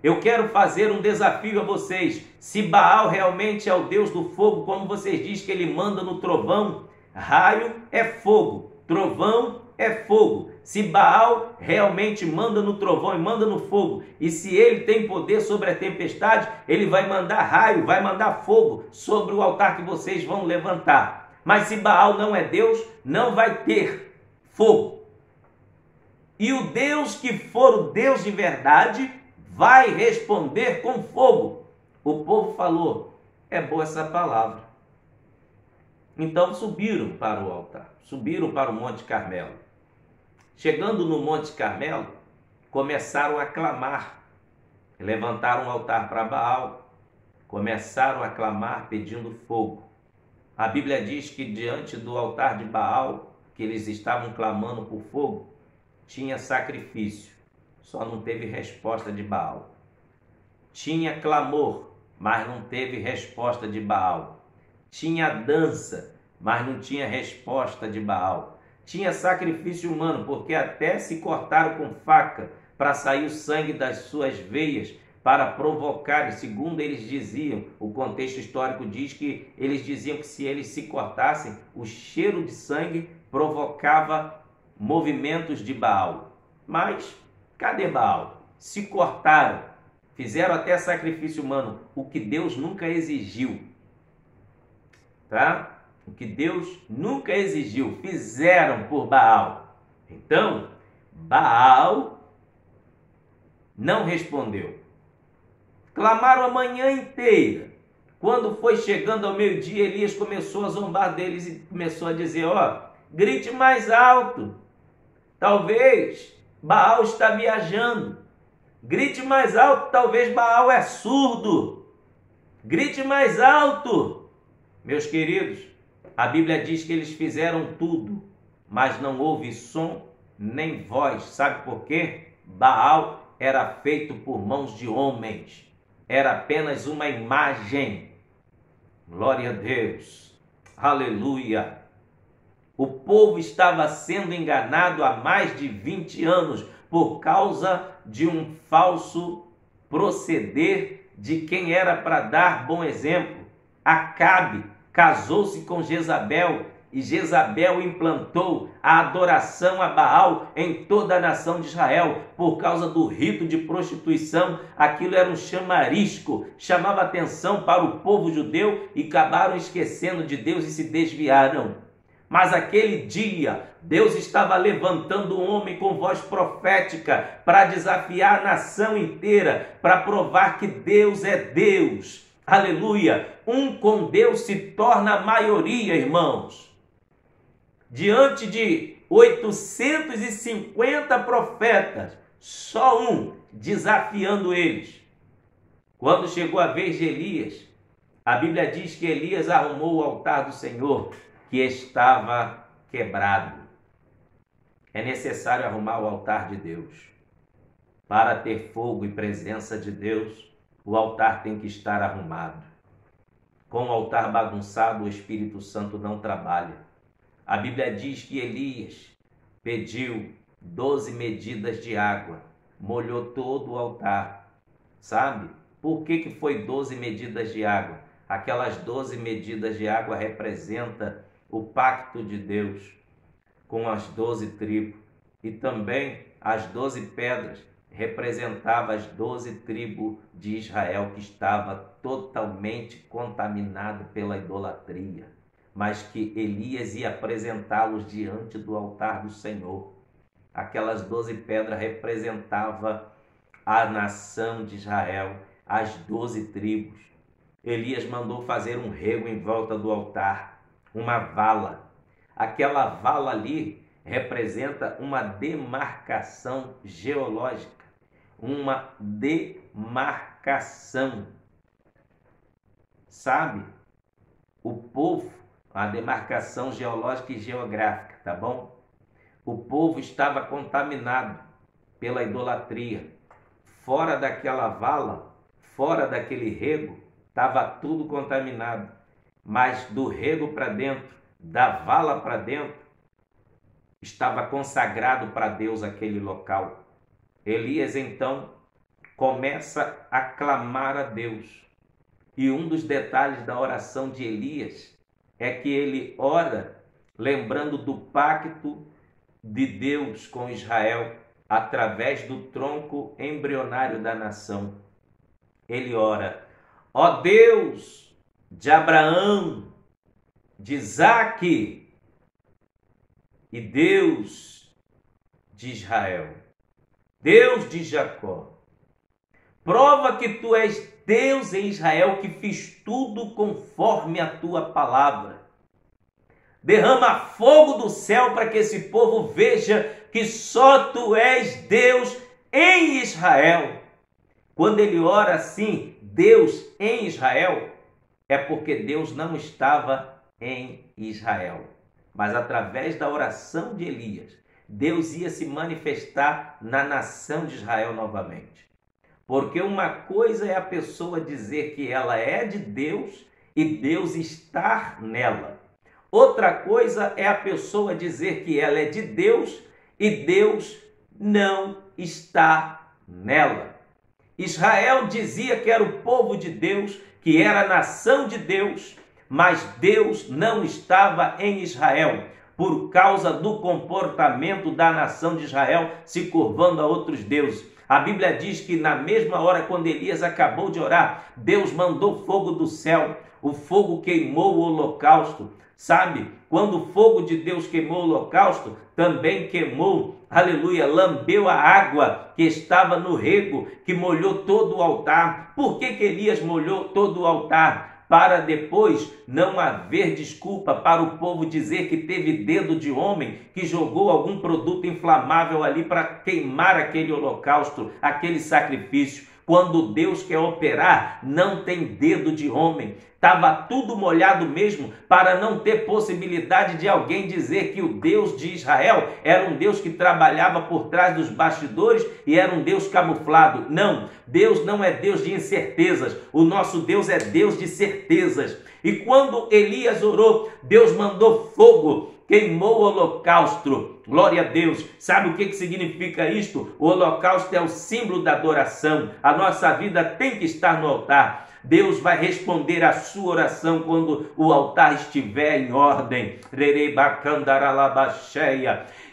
Eu quero fazer um desafio a vocês. Se Baal realmente é o Deus do fogo, como vocês dizem que ele manda no trovão, raio é fogo, trovão é fogo. Se Baal realmente manda no trovão e manda no fogo, e se ele tem poder sobre a tempestade, ele vai mandar raio, vai mandar fogo sobre o altar que vocês vão levantar. Mas se Baal não é Deus, não vai ter fogo. E o Deus que for o Deus de verdade vai responder com fogo. O povo falou: é boa essa palavra. Então subiram para o altar, subiram para o Monte Carmelo. Chegando no Monte Carmelo, começaram a clamar, levantaram um altar para Baal, começaram a clamar pedindo fogo. A Bíblia diz que diante do altar de Baal, que eles estavam clamando por fogo, tinha sacrifício, só não teve resposta de Baal. Tinha clamor, mas não teve resposta de Baal. Tinha dança, mas não tinha resposta de Baal. Tinha sacrifício humano, porque até se cortaram com faca para sair o sangue das suas veias, para provocar, segundo eles diziam, o contexto histórico diz que eles diziam que se eles se cortassem, o cheiro de sangue provocava movimentos de Baal. Mas cadê Baal? Se cortaram, fizeram até sacrifício humano, o que Deus nunca exigiu. Tá? O que Deus nunca exigiu, fizeram por Baal. Então, Baal não respondeu. Clamaram a manhã inteira. Quando foi chegando ao meio-dia, Elias começou a zombar deles e começou a dizer: ó, grite mais alto. Talvez Baal está viajando. Grite mais alto, talvez Baal é surdo. Grite mais alto. Meus queridos, a Bíblia diz que eles fizeram tudo, mas não houve som nem voz. Sabe por quê? Baal era feito por mãos de homens. Era apenas uma imagem. Glória a Deus. Aleluia. O povo estava sendo enganado há mais de 20 anos por causa de um falso proceder de quem era para dar bom exemplo. Acabe casou-se com Jezabel e Jezabel implantou a adoração a Baal em toda a nação de Israel por causa do rito de prostituição. Aquilo era um chamarisco, chamava atenção para o povo judeu e acabaram esquecendo de Deus e se desviaram. Mas aquele dia, Deus estava levantando um homem com voz profética para desafiar a nação inteira, para provar que Deus é Deus. Aleluia! Um com Deus se torna a maioria, irmãos. Diante de 850 profetas, só um desafiando eles. Quando chegou a vez de Elias, a Bíblia diz que Elias arrumou o altar do Senhor, que estava quebrado. É necessário arrumar o altar de Deus. Para ter fogo e presença de Deus, o altar tem que estar arrumado. Com o altar bagunçado, o Espírito Santo não trabalha. A Bíblia diz que Elias pediu 12 medidas de água, molhou todo o altar. Sabe? Por que foi 12 medidas de água? Aquelas 12 medidas de água representam o pacto de Deus com as 12 tribos. E também as 12 pedras representavam as 12 tribos de Israel que estava totalmente contaminado pela idolatria, mas que Elias ia apresentá-los diante do altar do Senhor. Aquelas 12 pedras representavam a nação de Israel, as 12 tribos. Elias mandou fazer um rego em volta do altar, uma vala. Aquela vala ali representa uma demarcação geológica, uma demarcação. Sabe? O povo, a demarcação geológica e geográfica, tá bom? O povo estava contaminado pela idolatria. Fora daquela vala, fora daquele rego, estava tudo contaminado. Mas do rego para dentro, da vala para dentro, estava consagrado para Deus aquele local. Elias então começa a clamar a Deus. E um dos detalhes da oração de Elias é que ele ora lembrando do pacto de Deus com Israel através do tronco embrionário da nação. Ele ora: ó Deus de Abraão, de Isaque e Deus de Israel, Deus de Jacó, prova que tu és Deus em Israel, que fiz tudo conforme a tua palavra. Derrama fogo do céu para que esse povo veja que só tu és Deus em Israel. Quando ele ora assim, Deus em Israel, é porque Deus não estava em Israel. Mas através da oração de Elias, Deus ia se manifestar na nação de Israel novamente. Porque uma coisa é a pessoa dizer que ela é de Deus e Deus estar nela. Outra coisa é a pessoa dizer que ela é de Deus e Deus não está nela. Israel dizia que era o povo de Deus, que era a nação de Deus, mas Deus não estava em Israel, por causa do comportamento da nação de Israel se curvando a outros deuses. A Bíblia diz que na mesma hora, quando Elias acabou de orar, Deus mandou fogo do céu, o fogo queimou o holocausto. Sabe, quando o fogo de Deus queimou o holocausto, também queimou, aleluia, lambeu a água que estava no rego, que molhou todo o altar. Por que Elias molhou todo o altar? para depois não haver desculpa para o povo dizer que teve dedo de homem que jogou algum produto inflamável ali para queimar aquele holocausto, aquele sacrifício. Quando Deus quer operar, não tem dedo de homem. Estava tudo molhado mesmo para não ter possibilidade de alguém dizer que o Deus de Israel era um Deus que trabalhava por trás dos bastidores e era um Deus camuflado. Não, Deus não é Deus de incertezas. O nosso Deus é Deus de certezas. E quando Elias orou, Deus mandou fogo, queimou o holocausto. Glória a Deus. Sabe o que significa isto? O holocausto é o símbolo da adoração. A nossa vida tem que estar no altar. Deus vai responder a sua oração quando o altar estiver em ordem.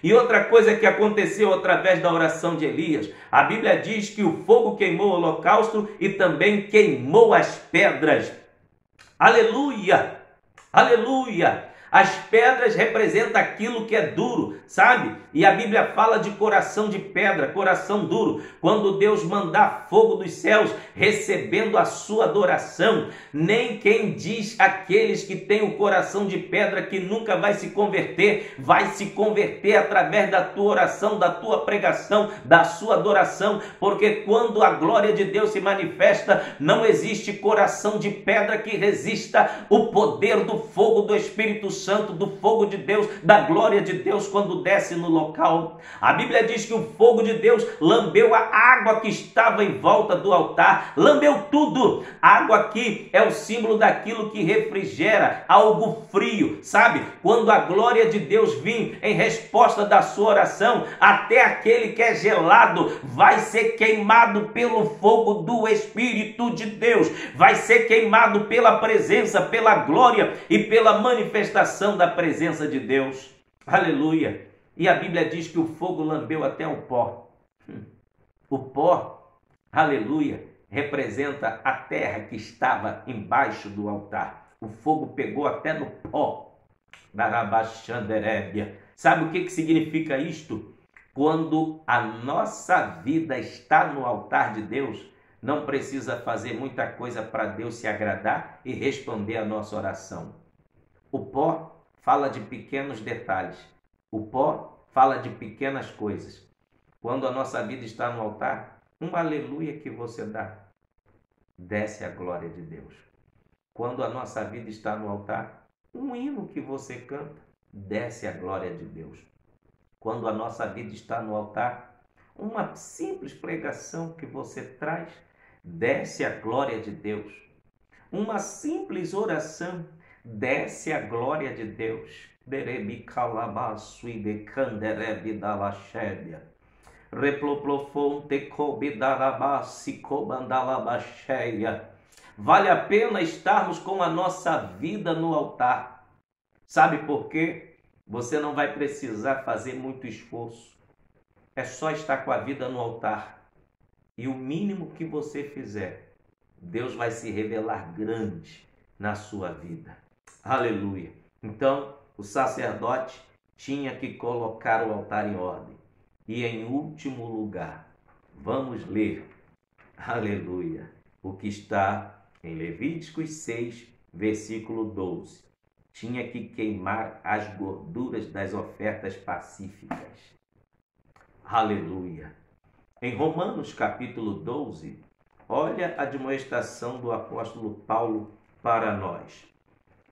E outra coisa que aconteceu através da oração de Elias, a Bíblia diz que o fogo queimou o holocausto e também queimou as pedras. Aleluia! Aleluia! As pedras representam aquilo que é duro, sabe? E a Bíblia fala de coração de pedra, coração duro. Quando Deus mandar fogo dos céus, recebendo a sua adoração, nem quem diz aqueles que têm o coração de pedra que nunca vai se converter através da tua oração, da tua pregação, da sua adoração, porque quando a glória de Deus se manifesta, não existe coração de pedra que resista o poder do fogo do Espírito Santo, do fogo de Deus, da glória de Deus quando desce no local. A Bíblia diz que o fogo de Deus lambeu a água que estava em volta do altar, lambeu tudo. A água aqui é o símbolo daquilo que refrigera, algo frio, sabe? Quando a glória de Deus vir em resposta da sua oração, até aquele que é gelado vai ser queimado pelo fogo do Espírito de Deus, vai ser queimado pela presença, pela glória e pela manifestação da presença de Deus. Aleluia! E a Bíblia diz que o fogo lambeu até o pó. O pó, aleluia, representa a terra que estava embaixo do altar. O fogo pegou até no pó. Sabe o que significa isto? Quando a nossa vida está no altar de Deus, não precisa fazer muita coisa para Deus se agradar e responder a nossa oração. O pó fala de pequenos detalhes. O pó fala de pequenas coisas. Quando a nossa vida está no altar, um aleluia que você dá, desce a glória de Deus. Quando a nossa vida está no altar, um hino que você canta, desce a glória de Deus. Quando a nossa vida está no altar, uma simples pregação que você traz, desce a glória de Deus. Uma simples oração, desce a glória de Deus. Vale a pena estarmos com a nossa vida no altar. Sabe por quê? Você não vai precisar fazer muito esforço. É só estar com a vida no altar. E o mínimo que você fizer, Deus vai se revelar grande na sua vida. Aleluia! Então, o sacerdote tinha que colocar o altar em ordem. E em último lugar, vamos ler, aleluia, o que está em Levíticos 6, versículo 12. Tinha que queimar as gorduras das ofertas pacíficas. Aleluia! Em Romanos capítulo 12, olha a admoestação do apóstolo Paulo para nós.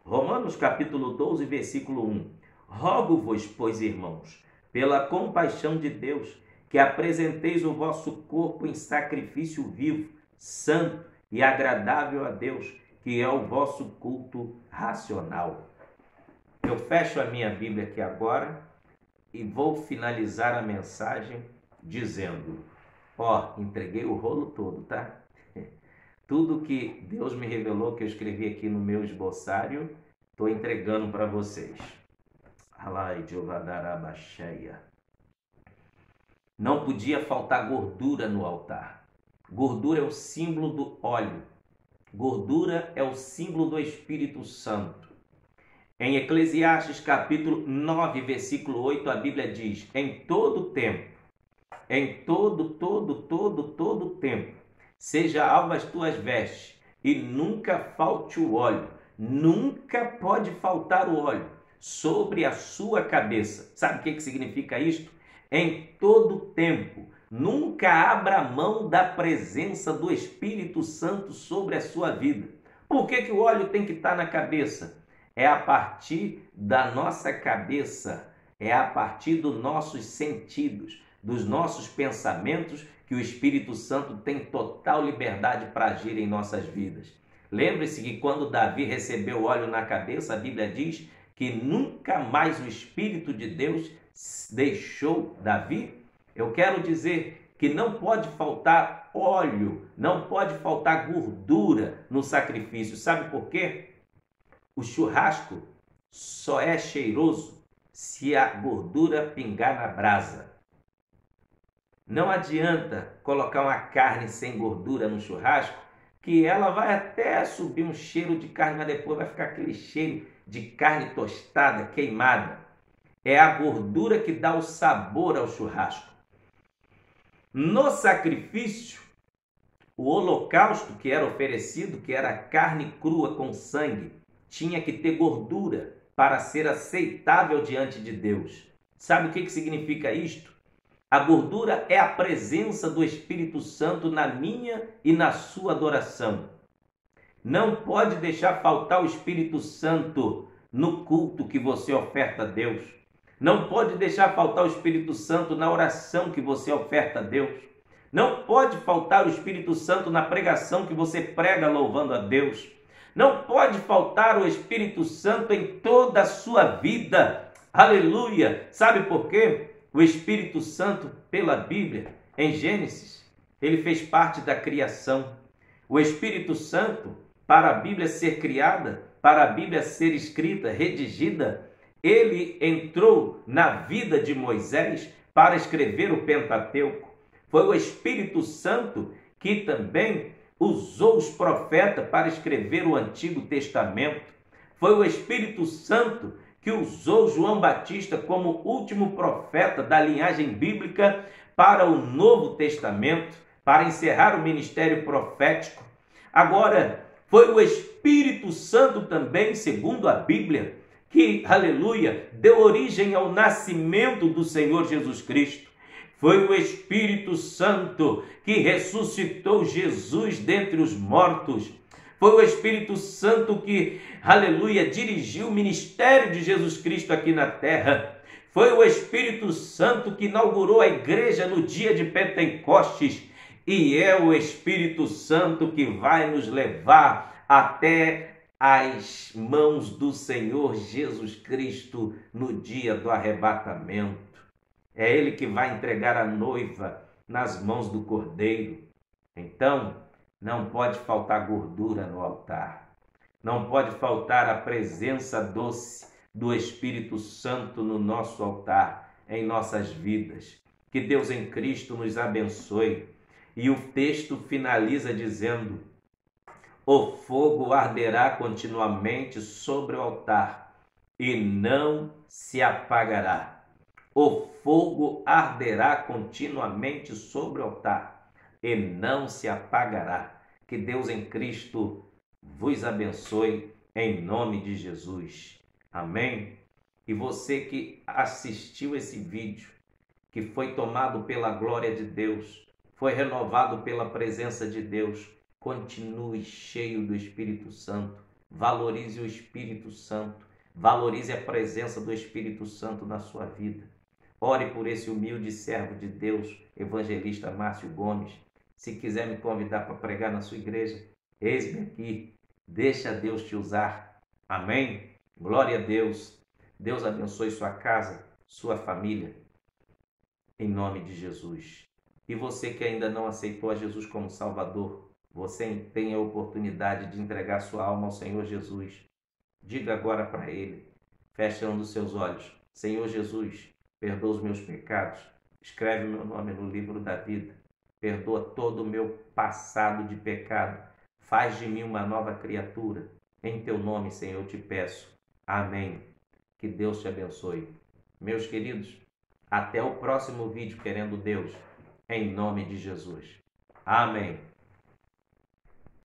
Romanos capítulo 12, versículo 1. Rogo-vos, pois, irmãos, pela compaixão de Deus, que apresenteis o vosso corpo em sacrifício vivo, santo e agradável a Deus, que é o vosso culto racional. Eu fecho a minha Bíblia aqui agora e vou finalizar a mensagem dizendo, entreguei o rolo todo, tá? Tudo que Deus me revelou, que eu escrevi aqui no meu esboçário, estou entregando para vocês. Não podia faltar gordura no altar. Gordura é o símbolo do óleo. Gordura é o símbolo do Espírito Santo. Em Eclesiastes capítulo 9, versículo 8, a Bíblia diz, em todo tempo, em todo tempo, seja alva as tuas vestes, e nunca falte o óleo. Nunca pode faltar o óleo sobre a sua cabeça. Sabe o que significa isto? Em todo tempo, nunca abra mão da presença do Espírito Santo sobre a sua vida. Por que o óleo tem que estar na cabeça? É a partir da nossa cabeça, é a partir dos nossos sentidos, dos nossos pensamentos, que o Espírito Santo tem total liberdade para agir em nossas vidas. Lembre-se que quando Davi recebeu óleo na cabeça, a Bíblia diz que nunca mais o Espírito de Deus deixou Davi. Eu quero dizer que não pode faltar óleo, não pode faltar gordura no sacrifício. Sabe por quê? O churrasco só é cheiroso se a gordura pingar na brasa. Não adianta colocar uma carne sem gordura no churrasco, que ela vai até subir um cheiro de carne, mas depois vai ficar aquele cheiro de carne tostada, queimada. É a gordura que dá o sabor ao churrasco. No sacrifício, o holocausto que era oferecido, que era carne crua com sangue, tinha que ter gordura para ser aceitável diante de Deus. Sabe o que significa isto? A gordura é a presença do Espírito Santo na minha e na sua adoração. Não pode deixar faltar o Espírito Santo no culto que você oferta a Deus. Não pode deixar faltar o Espírito Santo na oração que você oferta a Deus. Não pode faltar o Espírito Santo na pregação que você prega louvando a Deus. Não pode faltar o Espírito Santo em toda a sua vida. Aleluia! Sabe por quê? O Espírito Santo, pela Bíblia, em Gênesis, ele fez parte da criação. O Espírito Santo, para a Bíblia ser criada, para a Bíblia ser escrita, redigida, ele entrou na vida de Moisés para escrever o Pentateuco. Foi o Espírito Santo que também usou os profetas para escrever o Antigo Testamento. Foi o Espírito Santo que usou João Batista como último profeta da linhagem bíblica para o Novo Testamento, para encerrar o ministério profético. Agora, foi o Espírito Santo também, segundo a Bíblia, que, aleluia, deu origem ao nascimento do Senhor Jesus Cristo. Foi o Espírito Santo que ressuscitou Jesus dentre os mortos. Foi o Espírito Santo que, aleluia, dirigiu o ministério de Jesus Cristo aqui na terra. Foi o Espírito Santo que inaugurou a igreja no dia de Pentecostes. E é o Espírito Santo que vai nos levar até as mãos do Senhor Jesus Cristo no dia do arrebatamento. É Ele que vai entregar a noiva nas mãos do Cordeiro. Então, não pode faltar gordura no altar. Não pode faltar a presença doce do Espírito Santo no nosso altar, em nossas vidas. Que Deus em Cristo nos abençoe. E o texto finaliza dizendo: o fogo arderá continuamente sobre o altar e não se apagará. O fogo arderá continuamente sobre o altar e não se apagará. Que Deus em Cristo vos abençoe em nome de Jesus. Amém? E você que assistiu esse vídeo, que foi tomado pela glória de Deus, foi renovado pela presença de Deus, continue cheio do Espírito Santo. Valorize o Espírito Santo. Valorize a presença do Espírito Santo na sua vida. Ore por esse humilde servo de Deus, evangelista Márcio Gomes. Se quiser me convidar para pregar na sua igreja, eis-me aqui. Deixa Deus te usar. Amém? Glória a Deus. Deus abençoe sua casa, sua família. Em nome de Jesus. E você que ainda não aceitou a Jesus como Salvador, você tem a oportunidade de entregar sua alma ao Senhor Jesus. Diga agora para Ele, fechando os seus olhos: Senhor Jesus, perdoa os meus pecados, escreve meu nome no livro da vida, perdoa todo o meu passado de pecado, faz de mim uma nova criatura. Em teu nome, Senhor, eu te peço. Amém. Que Deus te abençoe. Meus queridos, até o próximo vídeo, querendo Deus, em nome de Jesus. Amém.